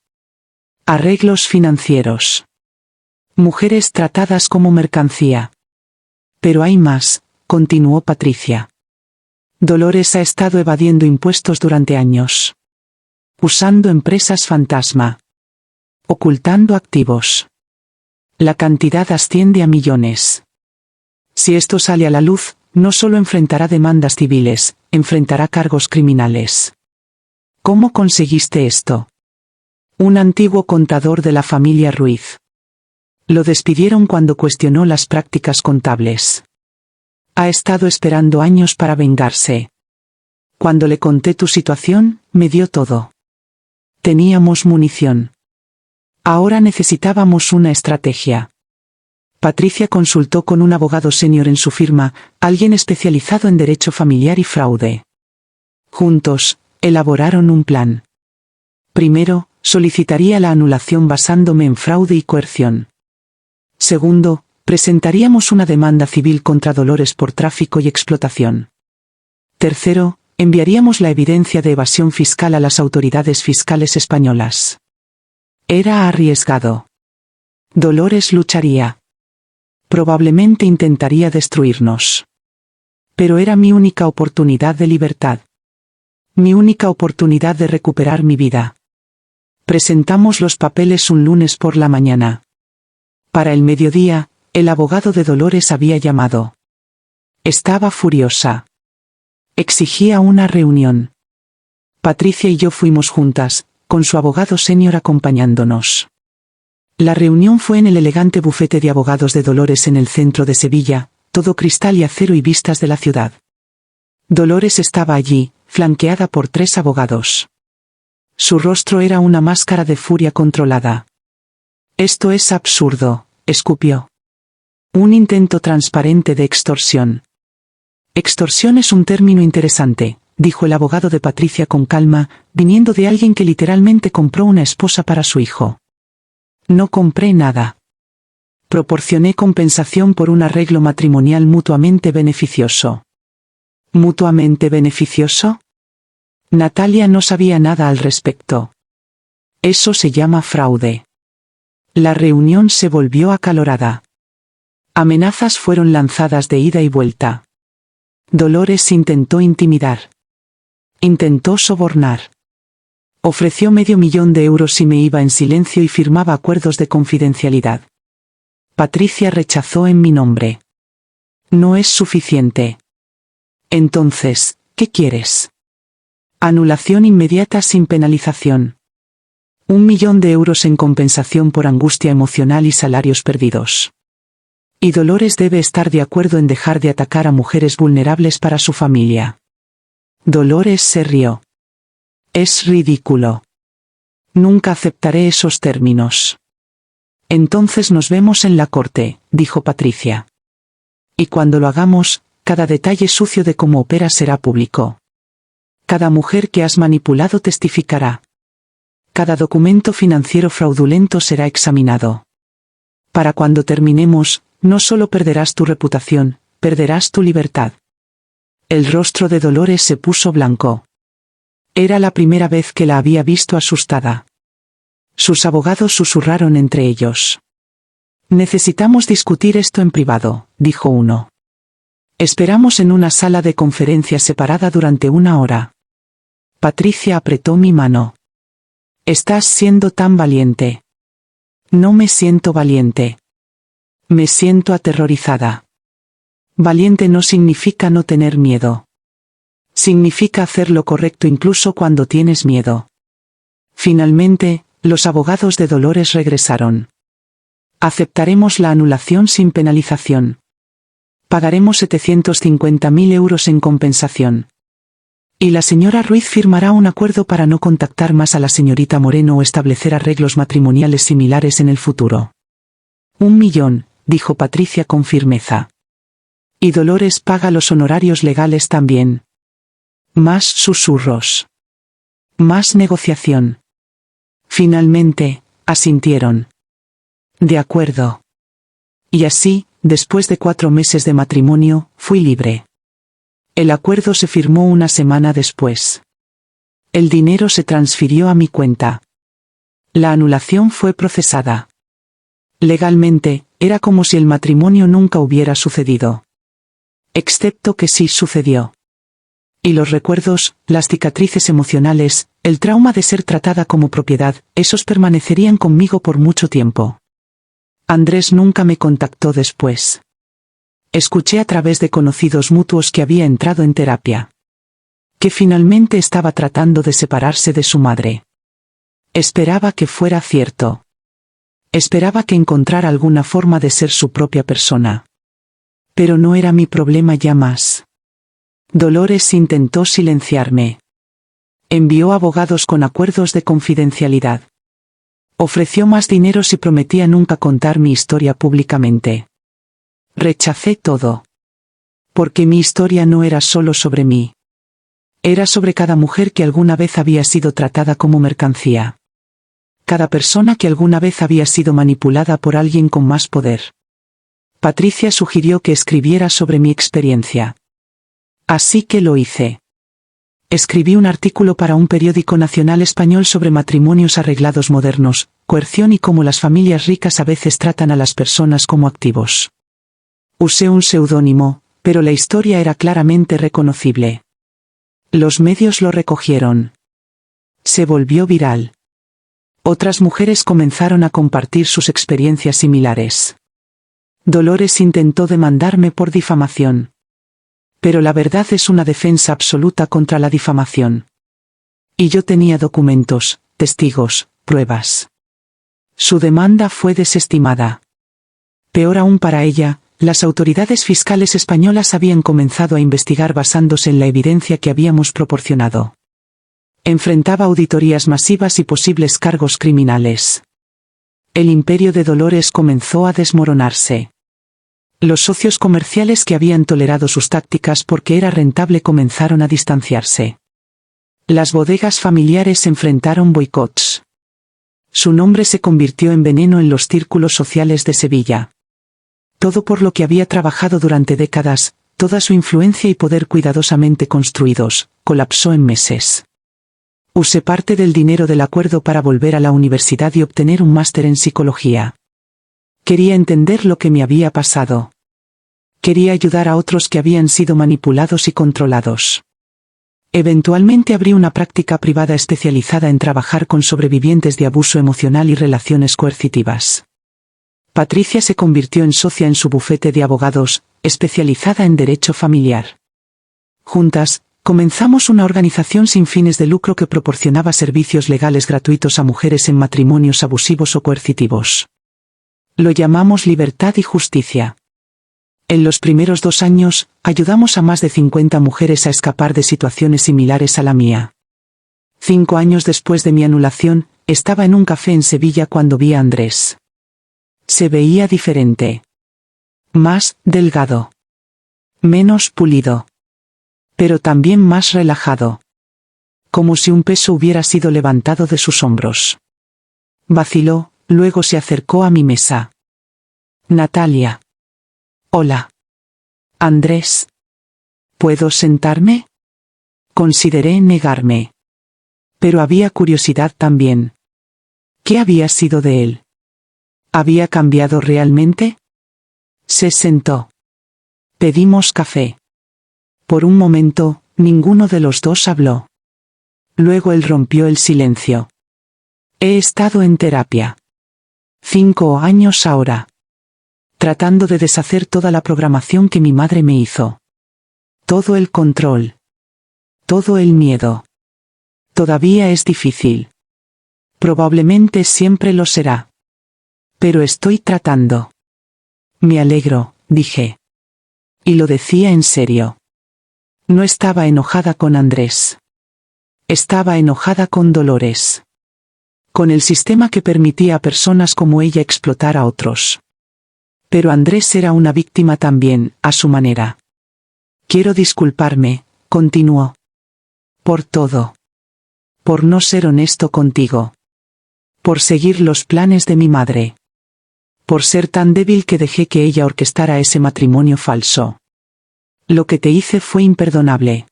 Arreglos financieros. Mujeres tratadas como mercancía. Pero hay más, continuó Patricia. Dolores ha estado evadiendo impuestos durante años. Usando empresas fantasma. Ocultando activos. La cantidad asciende a millones. Si esto sale a la luz, no solo enfrentará demandas civiles, enfrentará cargos criminales. ¿Cómo conseguiste esto? Un antiguo contador de la familia Ruiz. Lo despidieron cuando cuestionó las prácticas contables. Ha estado esperando años para vengarse. Cuando le conté tu situación, me dio todo. Teníamos munición. Ahora necesitábamos una estrategia. Patricia consultó con un abogado senior en su firma, alguien especializado en derecho familiar y fraude. Juntos, elaboraron un plan. Primero, solicitaría la anulación basándome en fraude y coerción. Segundo, presentaríamos una demanda civil contra Dolores por tráfico y explotación. Tercero, enviaríamos la evidencia de evasión fiscal a las autoridades fiscales españolas. Era arriesgado. Dolores lucharía. Probablemente intentaría destruirnos. Pero era mi única oportunidad de libertad. Mi única oportunidad de recuperar mi vida. Presentamos los papeles un lunes por la mañana. Para el mediodía, el abogado de Dolores había llamado. Estaba furiosa. Exigía una reunión. Patricia y yo fuimos juntas, con su abogado senior acompañándonos. La reunión fue en el elegante bufete de abogados de Dolores en el centro de Sevilla, todo cristal y acero y vistas de la ciudad. Dolores estaba allí, flanqueada por 3 abogados. Su rostro era una máscara de furia controlada. Esto es absurdo, escupió. Un intento transparente de extorsión. Extorsión es un término interesante, dijo el abogado de Patricia con calma, viniendo de alguien que literalmente compró una esposa para su hijo. No compré nada. Proporcioné compensación por un arreglo matrimonial mutuamente beneficioso. ¿Mutuamente beneficioso? Natalia no sabía nada al respecto. Eso se llama fraude. La reunión se volvió acalorada. Amenazas fueron lanzadas de ida y vuelta. Dolores intentó intimidar. Intentó sobornar. Ofreció $500,000 si me iba en silencio y firmaba acuerdos de confidencialidad. Patricia rechazó en mi nombre. No es suficiente. Entonces, ¿qué quieres? Anulación inmediata sin penalización. $1,000,000 en compensación por angustia emocional y salarios perdidos. Y Dolores debe estar de acuerdo en dejar de atacar a mujeres vulnerables para su familia. Dolores se rió. Es ridículo. Nunca aceptaré esos términos. Entonces nos vemos en la corte, dijo Patricia. Y cuando lo hagamos, cada detalle sucio de cómo opera será público. Cada mujer que has manipulado testificará. Cada documento financiero fraudulento será examinado. Para cuando terminemos, no solo perderás tu reputación, perderás tu libertad. El rostro de Dolores se puso blanco. Era la primera vez que la había visto asustada. Sus abogados susurraron entre ellos. Necesitamos discutir esto en privado, dijo uno. Esperamos en una sala de conferencias separada durante 1 hora. Patricia apretó mi mano. Estás siendo tan valiente. No me siento valiente. Me siento aterrorizada. Valiente no significa no tener miedo. Significa hacer lo correcto incluso cuando tienes miedo. Finalmente, los abogados de Dolores regresaron. Aceptaremos la anulación sin penalización. Pagaremos €750,000 en compensación. Y la señora Ruiz firmará un acuerdo para no contactar más a la señorita Moreno o establecer arreglos matrimoniales similares en el futuro. 1,000,000, dijo Patricia con firmeza. Y Dolores paga los honorarios legales también. Más susurros. Más negociación. Finalmente, asintieron. De acuerdo. Y así, después de 4 meses de matrimonio, fui libre. El acuerdo se firmó 1 semana después. El dinero se transfirió a mi cuenta. La anulación fue procesada. Legalmente, era como si el matrimonio nunca hubiera sucedido. Excepto que sí sucedió. Y los recuerdos, las cicatrices emocionales, el trauma de ser tratada como propiedad, esos permanecerían conmigo por mucho tiempo. Andrés nunca me contactó después. Escuché a través de conocidos mutuos que había entrado en terapia. Que finalmente estaba tratando de separarse de su madre. Esperaba que fuera cierto. Esperaba que encontrara alguna forma de ser su propia persona. Pero no era mi problema ya más. Dolores intentó silenciarme. Envió abogados con acuerdos de confidencialidad. Ofreció más dinero si prometía nunca contar mi historia públicamente. Rechacé todo. Porque mi historia no era solo sobre mí. Era sobre cada mujer que alguna vez había sido tratada como mercancía. Cada persona que alguna vez había sido manipulada por alguien con más poder. Patricia sugirió que escribiera sobre mi experiencia. Así que lo hice. Escribí un artículo para un periódico nacional español sobre matrimonios arreglados modernos, coerción y cómo las familias ricas a veces tratan a las personas como activos. Usé un seudónimo, pero la historia era claramente reconocible. Los medios lo recogieron. Se volvió viral. Otras mujeres comenzaron a compartir sus experiencias similares. Dolores intentó demandarme por difamación. Pero la verdad es una defensa absoluta contra la difamación. Y yo tenía documentos, testigos, pruebas. Su demanda fue desestimada. Peor aún para ella, las autoridades fiscales españolas habían comenzado a investigar basándose en la evidencia que habíamos proporcionado. Enfrentaba auditorías masivas y posibles cargos criminales. El imperio de Dolores comenzó a desmoronarse. Los socios comerciales que habían tolerado sus tácticas porque era rentable comenzaron a distanciarse. Las bodegas familiares enfrentaron boicots. Su nombre se convirtió en veneno en los círculos sociales de Sevilla. Todo por lo que había trabajado durante décadas, toda su influencia y poder cuidadosamente construidos, colapsó en meses. Usé parte del dinero del acuerdo para volver a la universidad y obtener un máster en psicología. Quería entender lo que me había pasado. Quería ayudar a otros que habían sido manipulados y controlados. Eventualmente abrí una práctica privada especializada en trabajar con sobrevivientes de abuso emocional y relaciones coercitivas. Patricia se convirtió en socia en su bufete de abogados, especializada en derecho familiar. Juntas, comenzamos una organización sin fines de lucro que proporcionaba servicios legales gratuitos a mujeres en matrimonios abusivos o coercitivos. Lo llamamos Libertad y Justicia. En los primeros 2 años, ayudamos a más de 50 mujeres a escapar de situaciones similares a la mía. 5 años después de mi anulación, estaba en un café en Sevilla cuando vi a Andrés. Se veía diferente. Más delgado. Menos pulido. Pero también más relajado. Como si un peso hubiera sido levantado de sus hombros. Vaciló, luego se acercó a mi mesa. Natalia. Hola. Andrés. ¿Puedo sentarme? Consideré negarme. Pero había curiosidad también. ¿Qué había sido de él? ¿Había cambiado realmente? Se sentó. Pedimos café. Por un momento, ninguno de los dos habló. Luego él rompió el silencio. He estado en terapia. 5 años ahora. Tratando de deshacer toda la programación que mi madre me hizo. Todo el control. Todo el miedo. Todavía es difícil. Probablemente siempre lo será. Pero estoy tratando. Me alegro, dije. Y lo decía en serio. No estaba enojada con Andrés. Estaba enojada con Dolores. Con el sistema que permitía a personas como ella explotar a otros. Pero Andrés era una víctima también, a su manera. Quiero disculparme, continuó. Por todo. Por no ser honesto contigo. Por seguir los planes de mi madre. Por ser tan débil que dejé que ella orquestara ese matrimonio falso. Lo que te hice fue imperdonable.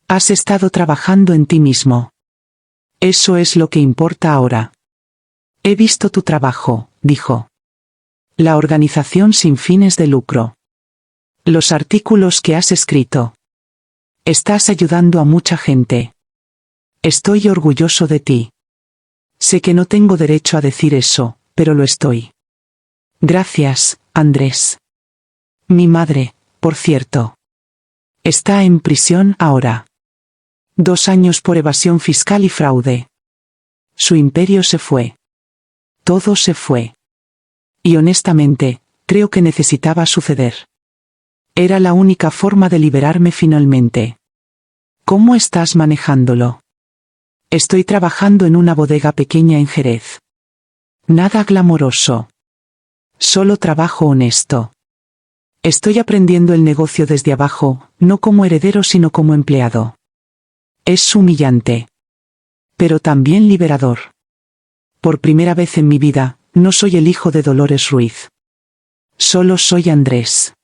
Has estado trabajando en ti mismo. Eso es lo que importa ahora. He visto tu trabajo, dijo. La organización sin fines de lucro. Los artículos que has escrito. Estás ayudando a mucha gente. Estoy orgulloso de ti. Sé que no tengo derecho a decir eso, pero lo estoy. Gracias, Andrés. Mi madre, por cierto. Está en prisión ahora. 2 años por evasión fiscal y fraude. Su imperio se fue. Todo se fue. Y honestamente, creo que necesitaba suceder. Era la única forma de liberarme finalmente. ¿Cómo estás manejándolo? Estoy trabajando en una bodega pequeña en Jerez. Nada glamoroso. Solo trabajo honesto. Estoy aprendiendo el negocio desde abajo, no como heredero sino como empleado. Es humillante. Pero también liberador. Por primera vez en mi vida, no soy el hijo de Dolores Ruiz. Solo soy Andrés.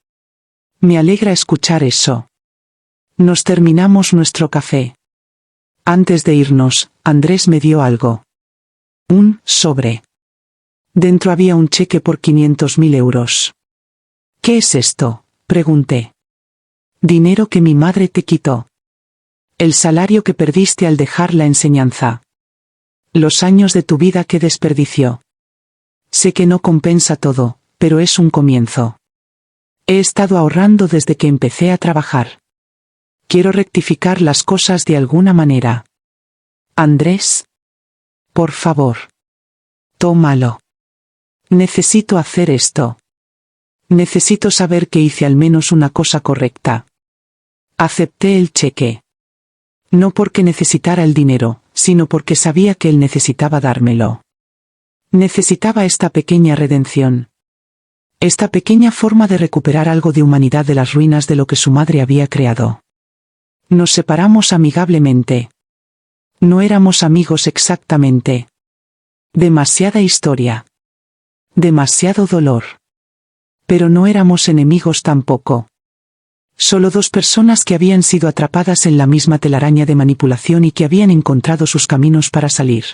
Me alegra escuchar eso. Nos terminamos nuestro café. Antes de irnos, Andrés me dio algo. Un sobre. Dentro había un cheque por 500.000 euros. ¿Qué es esto?, pregunté. Dinero que mi madre te quitó. El salario que perdiste al dejar la enseñanza. Los años de tu vida que desperdició. Sé que no compensa todo, pero es un comienzo. He estado ahorrando desde que empecé a trabajar. Quiero rectificar las cosas de alguna manera. Andrés. Por favor. Tómalo. Necesito hacer esto. Necesito saber que hice al menos una cosa correcta. Acepté el cheque. No porque necesitara el dinero, sino porque sabía que él necesitaba dármelo. Necesitaba esta pequeña redención. Esta pequeña forma de recuperar algo de humanidad de las ruinas de lo que su madre había creado. Nos separamos amigablemente. No éramos amigos exactamente. Demasiada historia. Demasiado dolor. Pero no éramos enemigos tampoco. Solo dos personas que habían sido atrapadas en la misma telaraña de manipulación y que habían encontrado sus caminos para salir.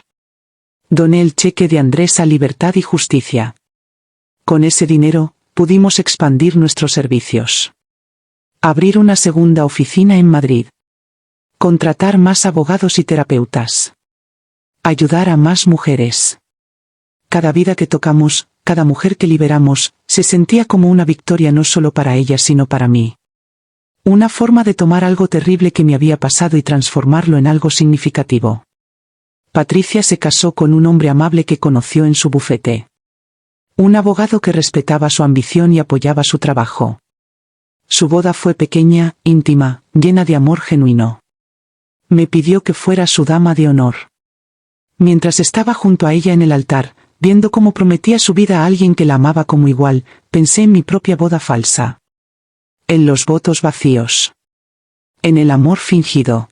Doné el cheque de Andrés a Libertad y Justicia. Con ese dinero, pudimos expandir nuestros servicios. Abrir una segunda oficina en Madrid. Contratar más abogados y terapeutas. Ayudar a más mujeres. Cada vida que tocamos, cada mujer que liberamos, se sentía como una victoria no solo para ella sino para mí. Una forma de tomar algo terrible que me había pasado y transformarlo en algo significativo. Patricia se casó con un hombre amable que conoció en su bufete. Un abogado que respetaba su ambición y apoyaba su trabajo. Su boda fue pequeña, íntima, llena de amor genuino. Me pidió que fuera su dama de honor. Mientras estaba junto a ella en el altar, viendo cómo prometía su vida a alguien que la amaba como igual, pensé en mi propia boda falsa. En los votos vacíos. En el amor fingido.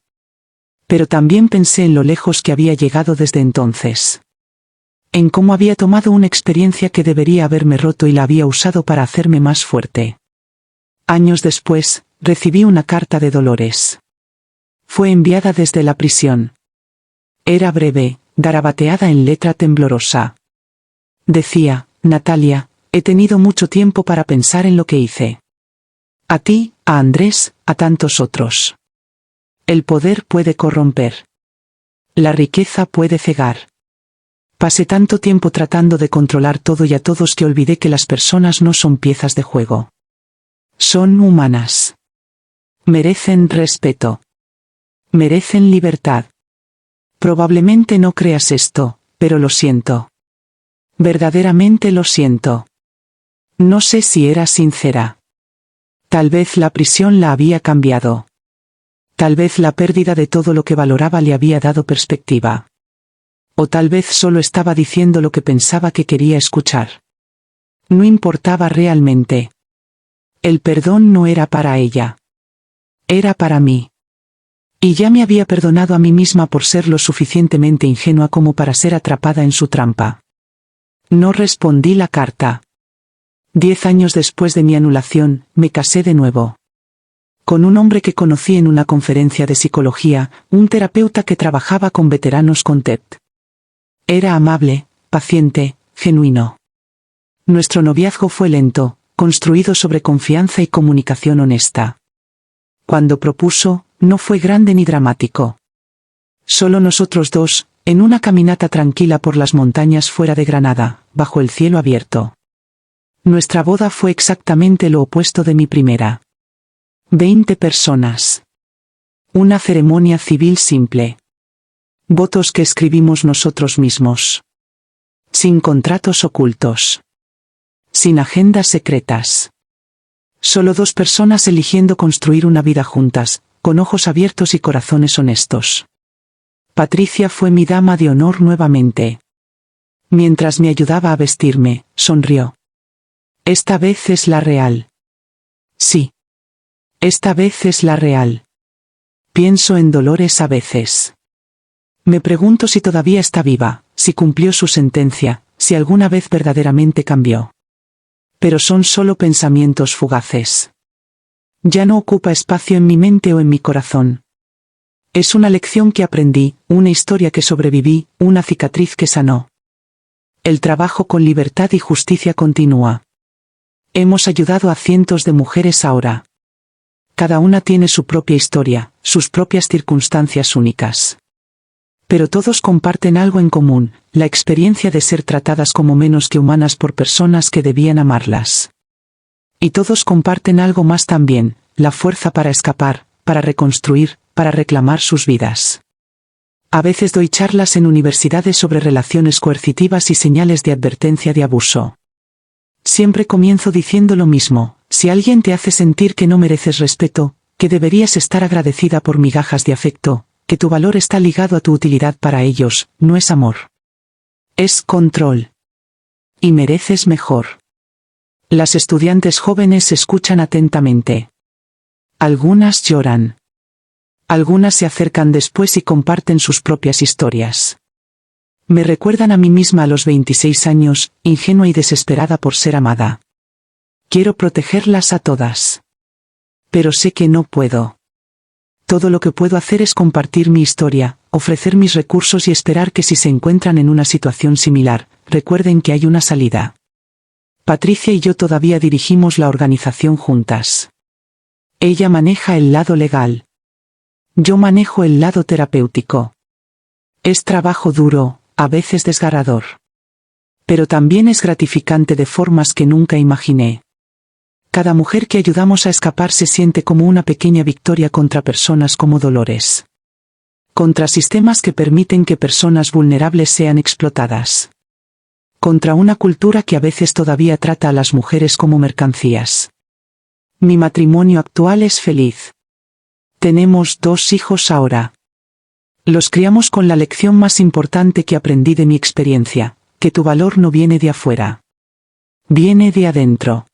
Pero también pensé en lo lejos que había llegado desde entonces. En cómo había tomado una experiencia que debería haberme roto y la había usado para hacerme más fuerte. Años después, recibí una carta de Dolores. Fue enviada desde la prisión. Era breve, garabateada en letra temblorosa. Decía: Natalia, he tenido mucho tiempo para pensar en lo que hice. A ti, a Andrés, a tantos otros. El poder puede corromper. La riqueza puede cegar. Pasé tanto tiempo tratando de controlar todo y a todos que olvidé que las personas no son piezas de juego. Son humanas. Merecen respeto. Merecen libertad. Probablemente no creas esto, pero lo siento. Verdaderamente lo siento. No sé si era sincera. Tal vez la prisión la había cambiado. Tal vez la pérdida de todo lo que valoraba le había dado perspectiva. O tal vez solo estaba diciendo lo que pensaba que quería escuchar. No importaba realmente. El perdón no era para ella. Era para mí. Y ya me había perdonado a mí misma por ser lo suficientemente ingenua como para ser atrapada en su trampa. No respondí la carta. 10 años después de mi anulación, me casé de nuevo. Con un hombre que conocí en una conferencia de psicología, un terapeuta que trabajaba con veteranos con TED. Era amable, paciente, genuino. Nuestro noviazgo fue lento, construido sobre confianza y comunicación honesta. Cuando propuso, no fue grande ni dramático. Solo nosotros dos, en una caminata tranquila por las montañas fuera de Granada, bajo el cielo abierto. Nuestra boda fue exactamente lo opuesto de mi primera. 20 personas. Una ceremonia civil simple. Votos que escribimos nosotros mismos. Sin contratos ocultos. Sin agendas secretas. Solo dos personas eligiendo construir una vida juntas, con ojos abiertos y corazones honestos. Patricia fue mi dama de honor nuevamente. Mientras me ayudaba a vestirme, sonrió. Esta vez es la real. Sí. Esta vez es la real. Pienso en Dolores a veces. Me pregunto si todavía está viva, si cumplió su sentencia, si alguna vez verdaderamente cambió. Pero son solo pensamientos fugaces. Ya no ocupa espacio en mi mente o en mi corazón. Es una lección que aprendí, una historia que sobreviví, una cicatriz que sanó. El trabajo con Libertad y Justicia continúa. Hemos ayudado a cientos de mujeres ahora. Cada una tiene su propia historia, sus propias circunstancias únicas. Pero todos comparten algo en común, la experiencia de ser tratadas como menos que humanas por personas que debían amarlas. Y todos comparten algo más también, la fuerza para escapar, para reconstruir, para reclamar sus vidas. A veces doy charlas en universidades sobre relaciones coercitivas y señales de advertencia de abuso. Siempre comienzo diciendo lo mismo: si alguien te hace sentir que no mereces respeto, que deberías estar agradecida por migajas de afecto, que tu valor está ligado a tu utilidad para ellos, no es amor. Es control. Y mereces mejor. Las estudiantes jóvenes escuchan atentamente. Algunas lloran. Algunas se acercan después y comparten sus propias historias. Me recuerdan a mí misma a los 26 años, ingenua y desesperada por ser amada. Quiero protegerlas a todas. Pero sé que no puedo. Todo lo que puedo hacer es compartir mi historia, ofrecer mis recursos y esperar que si se encuentran en una situación similar, recuerden que hay una salida. Patricia y yo todavía dirigimos la organización juntas. Ella maneja el lado legal. Yo manejo el lado terapéutico. Es trabajo duro, a veces desgarrador. Pero también es gratificante de formas que nunca imaginé. Cada mujer que ayudamos a escapar se siente como una pequeña victoria contra personas como Dolores. Contra sistemas que permiten que personas vulnerables sean explotadas. Contra una cultura que a veces todavía trata a las mujeres como mercancías. Mi matrimonio actual es feliz. Tenemos 2 hijos ahora. Los criamos con la lección más importante que aprendí de mi experiencia, que tu valor no viene de afuera. Viene de adentro.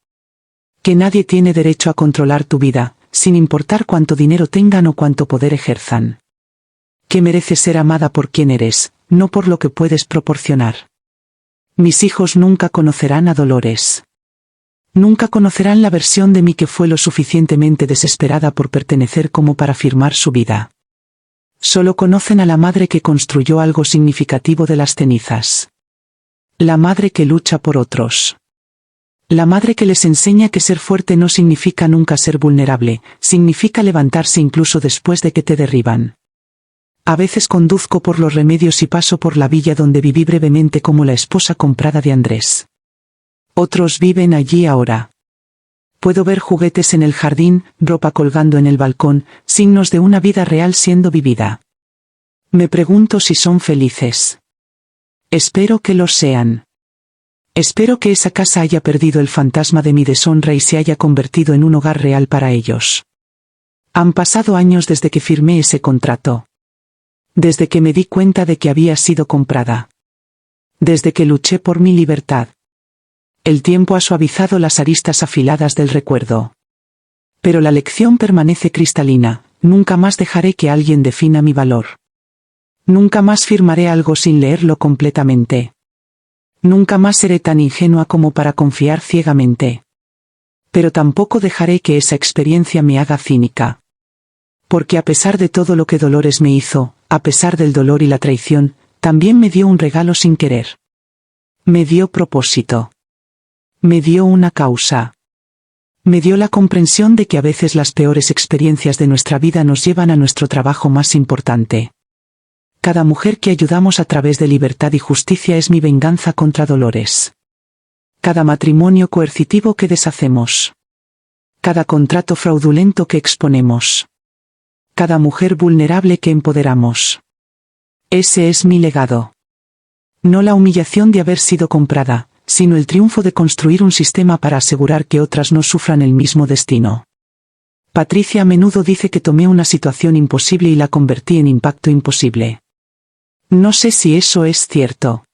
Que nadie tiene derecho a controlar tu vida, sin importar cuánto dinero tengan o cuánto poder ejerzan. Que mereces ser amada por quien eres, no por lo que puedes proporcionar. Mis hijos nunca conocerán a Dolores. Nunca conocerán la versión de mí que fue lo suficientemente desesperada por pertenecer como para firmar su vida. Solo conocen a la madre que construyó algo significativo de las cenizas. La madre que lucha por otros. La madre que les enseña que ser fuerte no significa nunca ser vulnerable, significa levantarse incluso después de que te derriban. A veces conduzco por los Remedios y paso por la villa donde viví brevemente como la esposa comprada de Andrés. Otros viven allí ahora. Puedo ver juguetes en el jardín, ropa colgando en el balcón, signos de una vida real siendo vivida. Me pregunto si son felices. Espero que lo sean. Espero que esa casa haya perdido el fantasma de mi deshonra y se haya convertido en un hogar real para ellos. Han pasado años desde que firmé ese contrato. Desde que me di cuenta de que había sido comprada. Desde que luché por mi libertad. El tiempo ha suavizado las aristas afiladas del recuerdo. Pero la lección permanece cristalina, nunca más dejaré que alguien defina mi valor. Nunca más firmaré algo sin leerlo completamente. Nunca más seré tan ingenua como para confiar ciegamente. Pero tampoco dejaré que esa experiencia me haga cínica. Porque a pesar de todo lo que Dolores me hizo, a pesar del dolor y la traición, también me dio un regalo sin querer. Me dio propósito. Me dio una causa. Me dio la comprensión de que a veces las peores experiencias de nuestra vida nos llevan a nuestro trabajo más importante. Cada mujer que ayudamos a través de Libertad y Justicia es mi venganza contra Dolores. Cada matrimonio coercitivo que deshacemos. Cada contrato fraudulento que exponemos. Cada mujer vulnerable que empoderamos. Ese es mi legado. No la humillación de haber sido comprada, sino el triunfo de construir un sistema para asegurar que otras no sufran el mismo destino. Patricia a menudo dice que tomé una situación imposible y la convertí en impacto imposible. No sé si eso es cierto.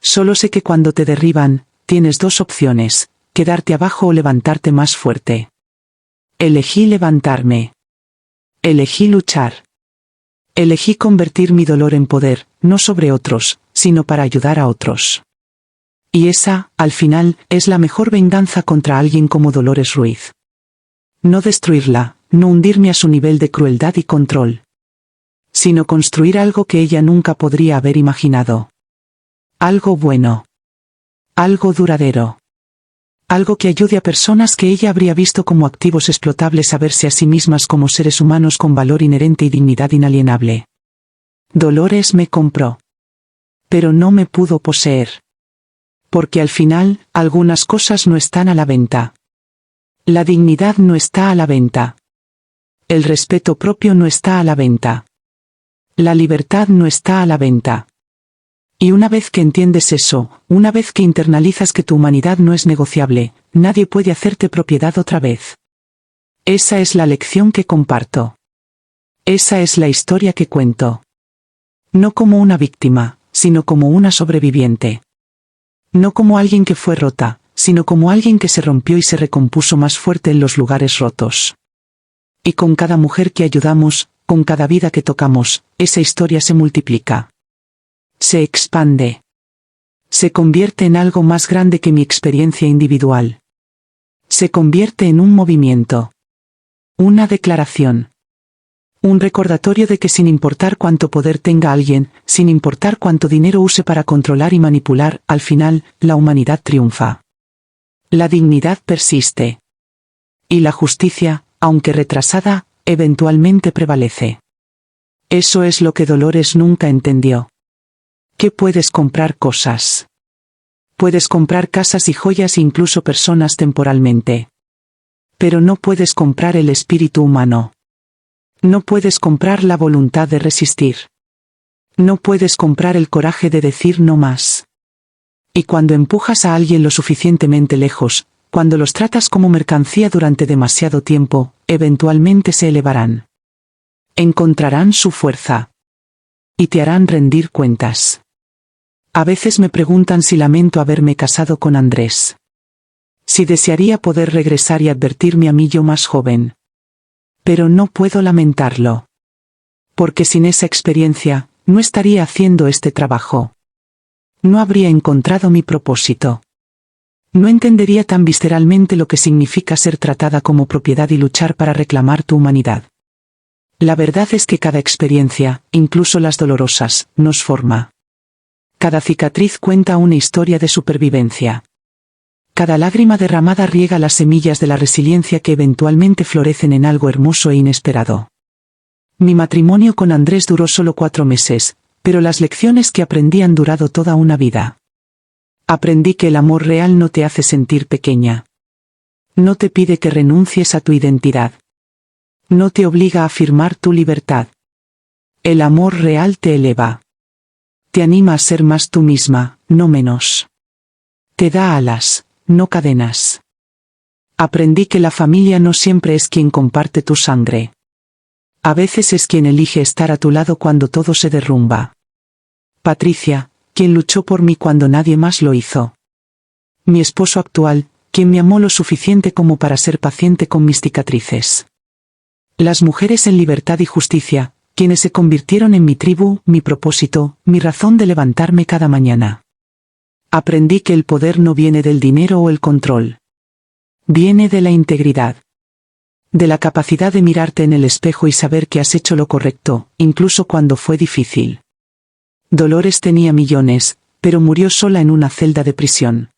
Solo sé que cuando te derriban, tienes 2 opciones, quedarte abajo o levantarte más fuerte. Elegí levantarme. Elegí luchar. Elegí convertir mi dolor en poder, no sobre otros, sino para ayudar a otros. Y esa, al final, es la mejor venganza contra alguien como Dolores Ruiz. No destruirla, no hundirme a su nivel de crueldad y control. Sino construir algo que ella nunca podría haber imaginado. Algo bueno. Algo duradero. Algo que ayude a personas que ella habría visto como activos explotables a verse a sí mismas como seres humanos con valor inherente y dignidad inalienable. Dolores me compró. Pero no me pudo poseer. Porque al final, algunas cosas no están a la venta. La dignidad no está a la venta. El respeto propio no está a la venta. La libertad no está a la venta. Y una vez que entiendes eso, una vez que internalizas que tu humanidad no es negociable, nadie puede hacerte propiedad otra vez. Esa es la lección que comparto. Esa es la historia que cuento. No como una víctima, sino como una sobreviviente. No como alguien que fue rota, sino como alguien que se rompió y se recompuso más fuerte en los lugares rotos. Y con cada mujer que ayudamos, con cada vida que tocamos, esa historia se multiplica. Se expande. Se convierte en algo más grande que mi experiencia individual. Se convierte en un movimiento. Una declaración. Un recordatorio de que sin importar cuánto poder tenga alguien, sin importar cuánto dinero use para controlar y manipular, al final, la humanidad triunfa. La dignidad persiste. Y la justicia, aunque retrasada, eventualmente prevalece. Eso es lo que Dolores nunca entendió. ¿Qué puedes comprar cosas? Puedes comprar casas y joyas e incluso personas temporalmente. Pero no puedes comprar el espíritu humano. No puedes comprar la voluntad de resistir. No puedes comprar el coraje de decir no más. Y cuando empujas a alguien lo suficientemente lejos, cuando los tratas como mercancía durante demasiado tiempo, eventualmente se elevarán. Encontrarán su fuerza. Y te harán rendir cuentas. A veces me preguntan si lamento haberme casado con Andrés. Si desearía poder regresar y advertirme a mí yo más joven. Pero no puedo lamentarlo. Porque sin esa experiencia, no estaría haciendo este trabajo. No habría encontrado mi propósito. No entendería tan visceralmente lo que significa ser tratada como propiedad y luchar para reclamar tu humanidad. La verdad es que cada experiencia, incluso las dolorosas, nos forma. Cada cicatriz cuenta una historia de supervivencia. Cada lágrima derramada riega las semillas de la resiliencia que eventualmente florecen en algo hermoso e inesperado. Mi matrimonio con Andrés duró solo 4 meses, pero las lecciones que aprendí han durado toda una vida. Aprendí que el amor real no te hace sentir pequeña. No te pide que renuncies a tu identidad. No te obliga a afirmar tu libertad. El amor real te eleva. Te anima a ser más tú misma, no menos. Te da alas, no cadenas. Aprendí que la familia no siempre es quien comparte tu sangre. A veces es quien elige estar a tu lado cuando todo se derrumba. Patricia, quien luchó por mí cuando nadie más lo hizo. Mi esposo actual, quien me amó lo suficiente como para ser paciente con mis cicatrices. Las mujeres en libertad y justicia, quienes se convirtieron en mi tribu, mi propósito, mi razón de levantarme cada mañana. Aprendí que el poder no viene del dinero o el control. Viene de la integridad. De la capacidad de mirarte en el espejo y saber que has hecho lo correcto, incluso cuando fue difícil. Dolores tenía millones, pero murió sola en una celda de prisión.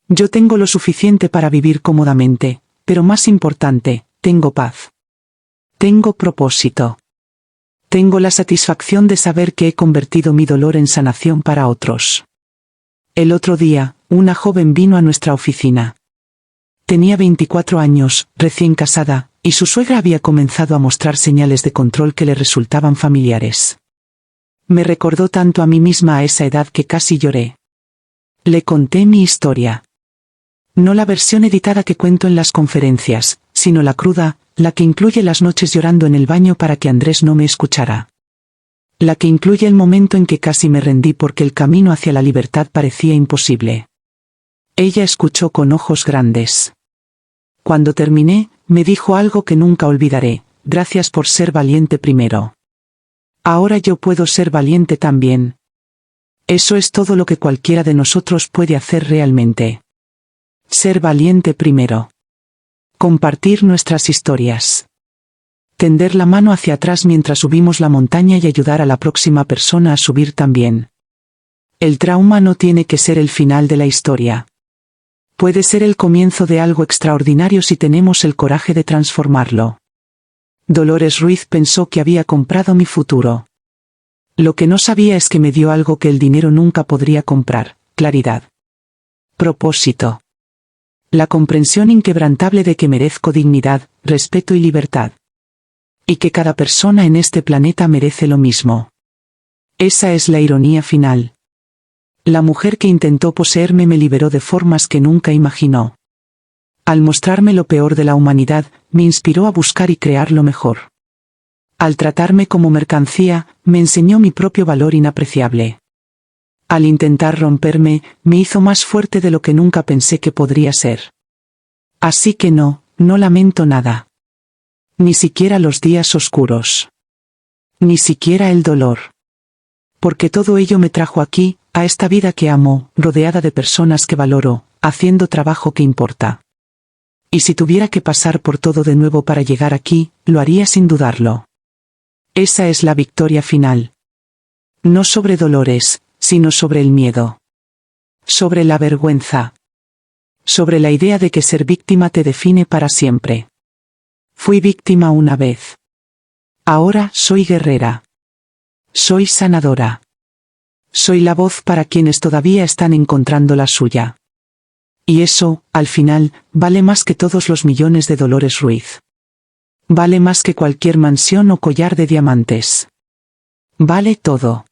Yo tengo lo suficiente para vivir cómodamente, pero más importante, tengo paz. Tengo propósito. Tengo la satisfacción de saber que he convertido mi dolor en sanación para otros. El otro día, una joven vino a nuestra oficina. Tenía 24 años, recién casada, y su suegra había comenzado a mostrar señales de control que le resultaban familiares. Me recordó tanto a mí misma a esa edad que casi lloré. Le conté mi historia. No la versión editada que cuento en las conferencias, sino la cruda, la que incluye las noches llorando en el baño para que Andrés no me escuchara. La que incluye el momento en que casi me rendí porque el camino hacia la libertad parecía imposible. Ella escuchó con ojos grandes. Cuando terminé, me dijo algo que nunca olvidaré: gracias por ser valiente primero. Ahora yo puedo ser valiente también. Eso es todo lo que cualquiera de nosotros puede hacer realmente. Ser valiente primero. Compartir nuestras historias. Tender la mano hacia atrás mientras subimos la montaña y ayudar a la próxima persona a subir también. El trauma no tiene que ser el final de la historia. Puede ser el comienzo de algo extraordinario si tenemos el coraje de transformarlo. Dolores Ruiz pensó que había comprado mi futuro. Lo que no sabía es que me dio algo que el dinero nunca podría comprar: claridad. Propósito. La comprensión inquebrantable de que merezco dignidad, respeto y libertad. Y que cada persona en este planeta merece lo mismo. Esa es la ironía final. La mujer que intentó poseerme me liberó de formas que nunca imaginó. Al mostrarme lo peor de la humanidad, me inspiró a buscar y crear lo mejor. Al tratarme como mercancía, me enseñó mi propio valor inapreciable. Al intentar romperme, me hizo más fuerte de lo que nunca pensé que podría ser. Así que no lamento nada. Ni siquiera los días oscuros. Ni siquiera el dolor. Porque todo ello me trajo aquí, a esta vida que amo, rodeada de personas que valoro, haciendo trabajo que importa. Y si tuviera que pasar por todo de nuevo para llegar aquí, lo haría sin dudarlo. Esa es la victoria final. No sobre dolores, sino sobre el miedo. Sobre la vergüenza. Sobre la idea de que ser víctima te define para siempre. Fui víctima una vez. Ahora soy guerrera. Soy sanadora. Soy la voz para quienes todavía están encontrando la suya. Y eso, al final, vale más que todos los millones de Dolores Ruiz. Vale más que cualquier mansión o collar de diamantes. Vale todo.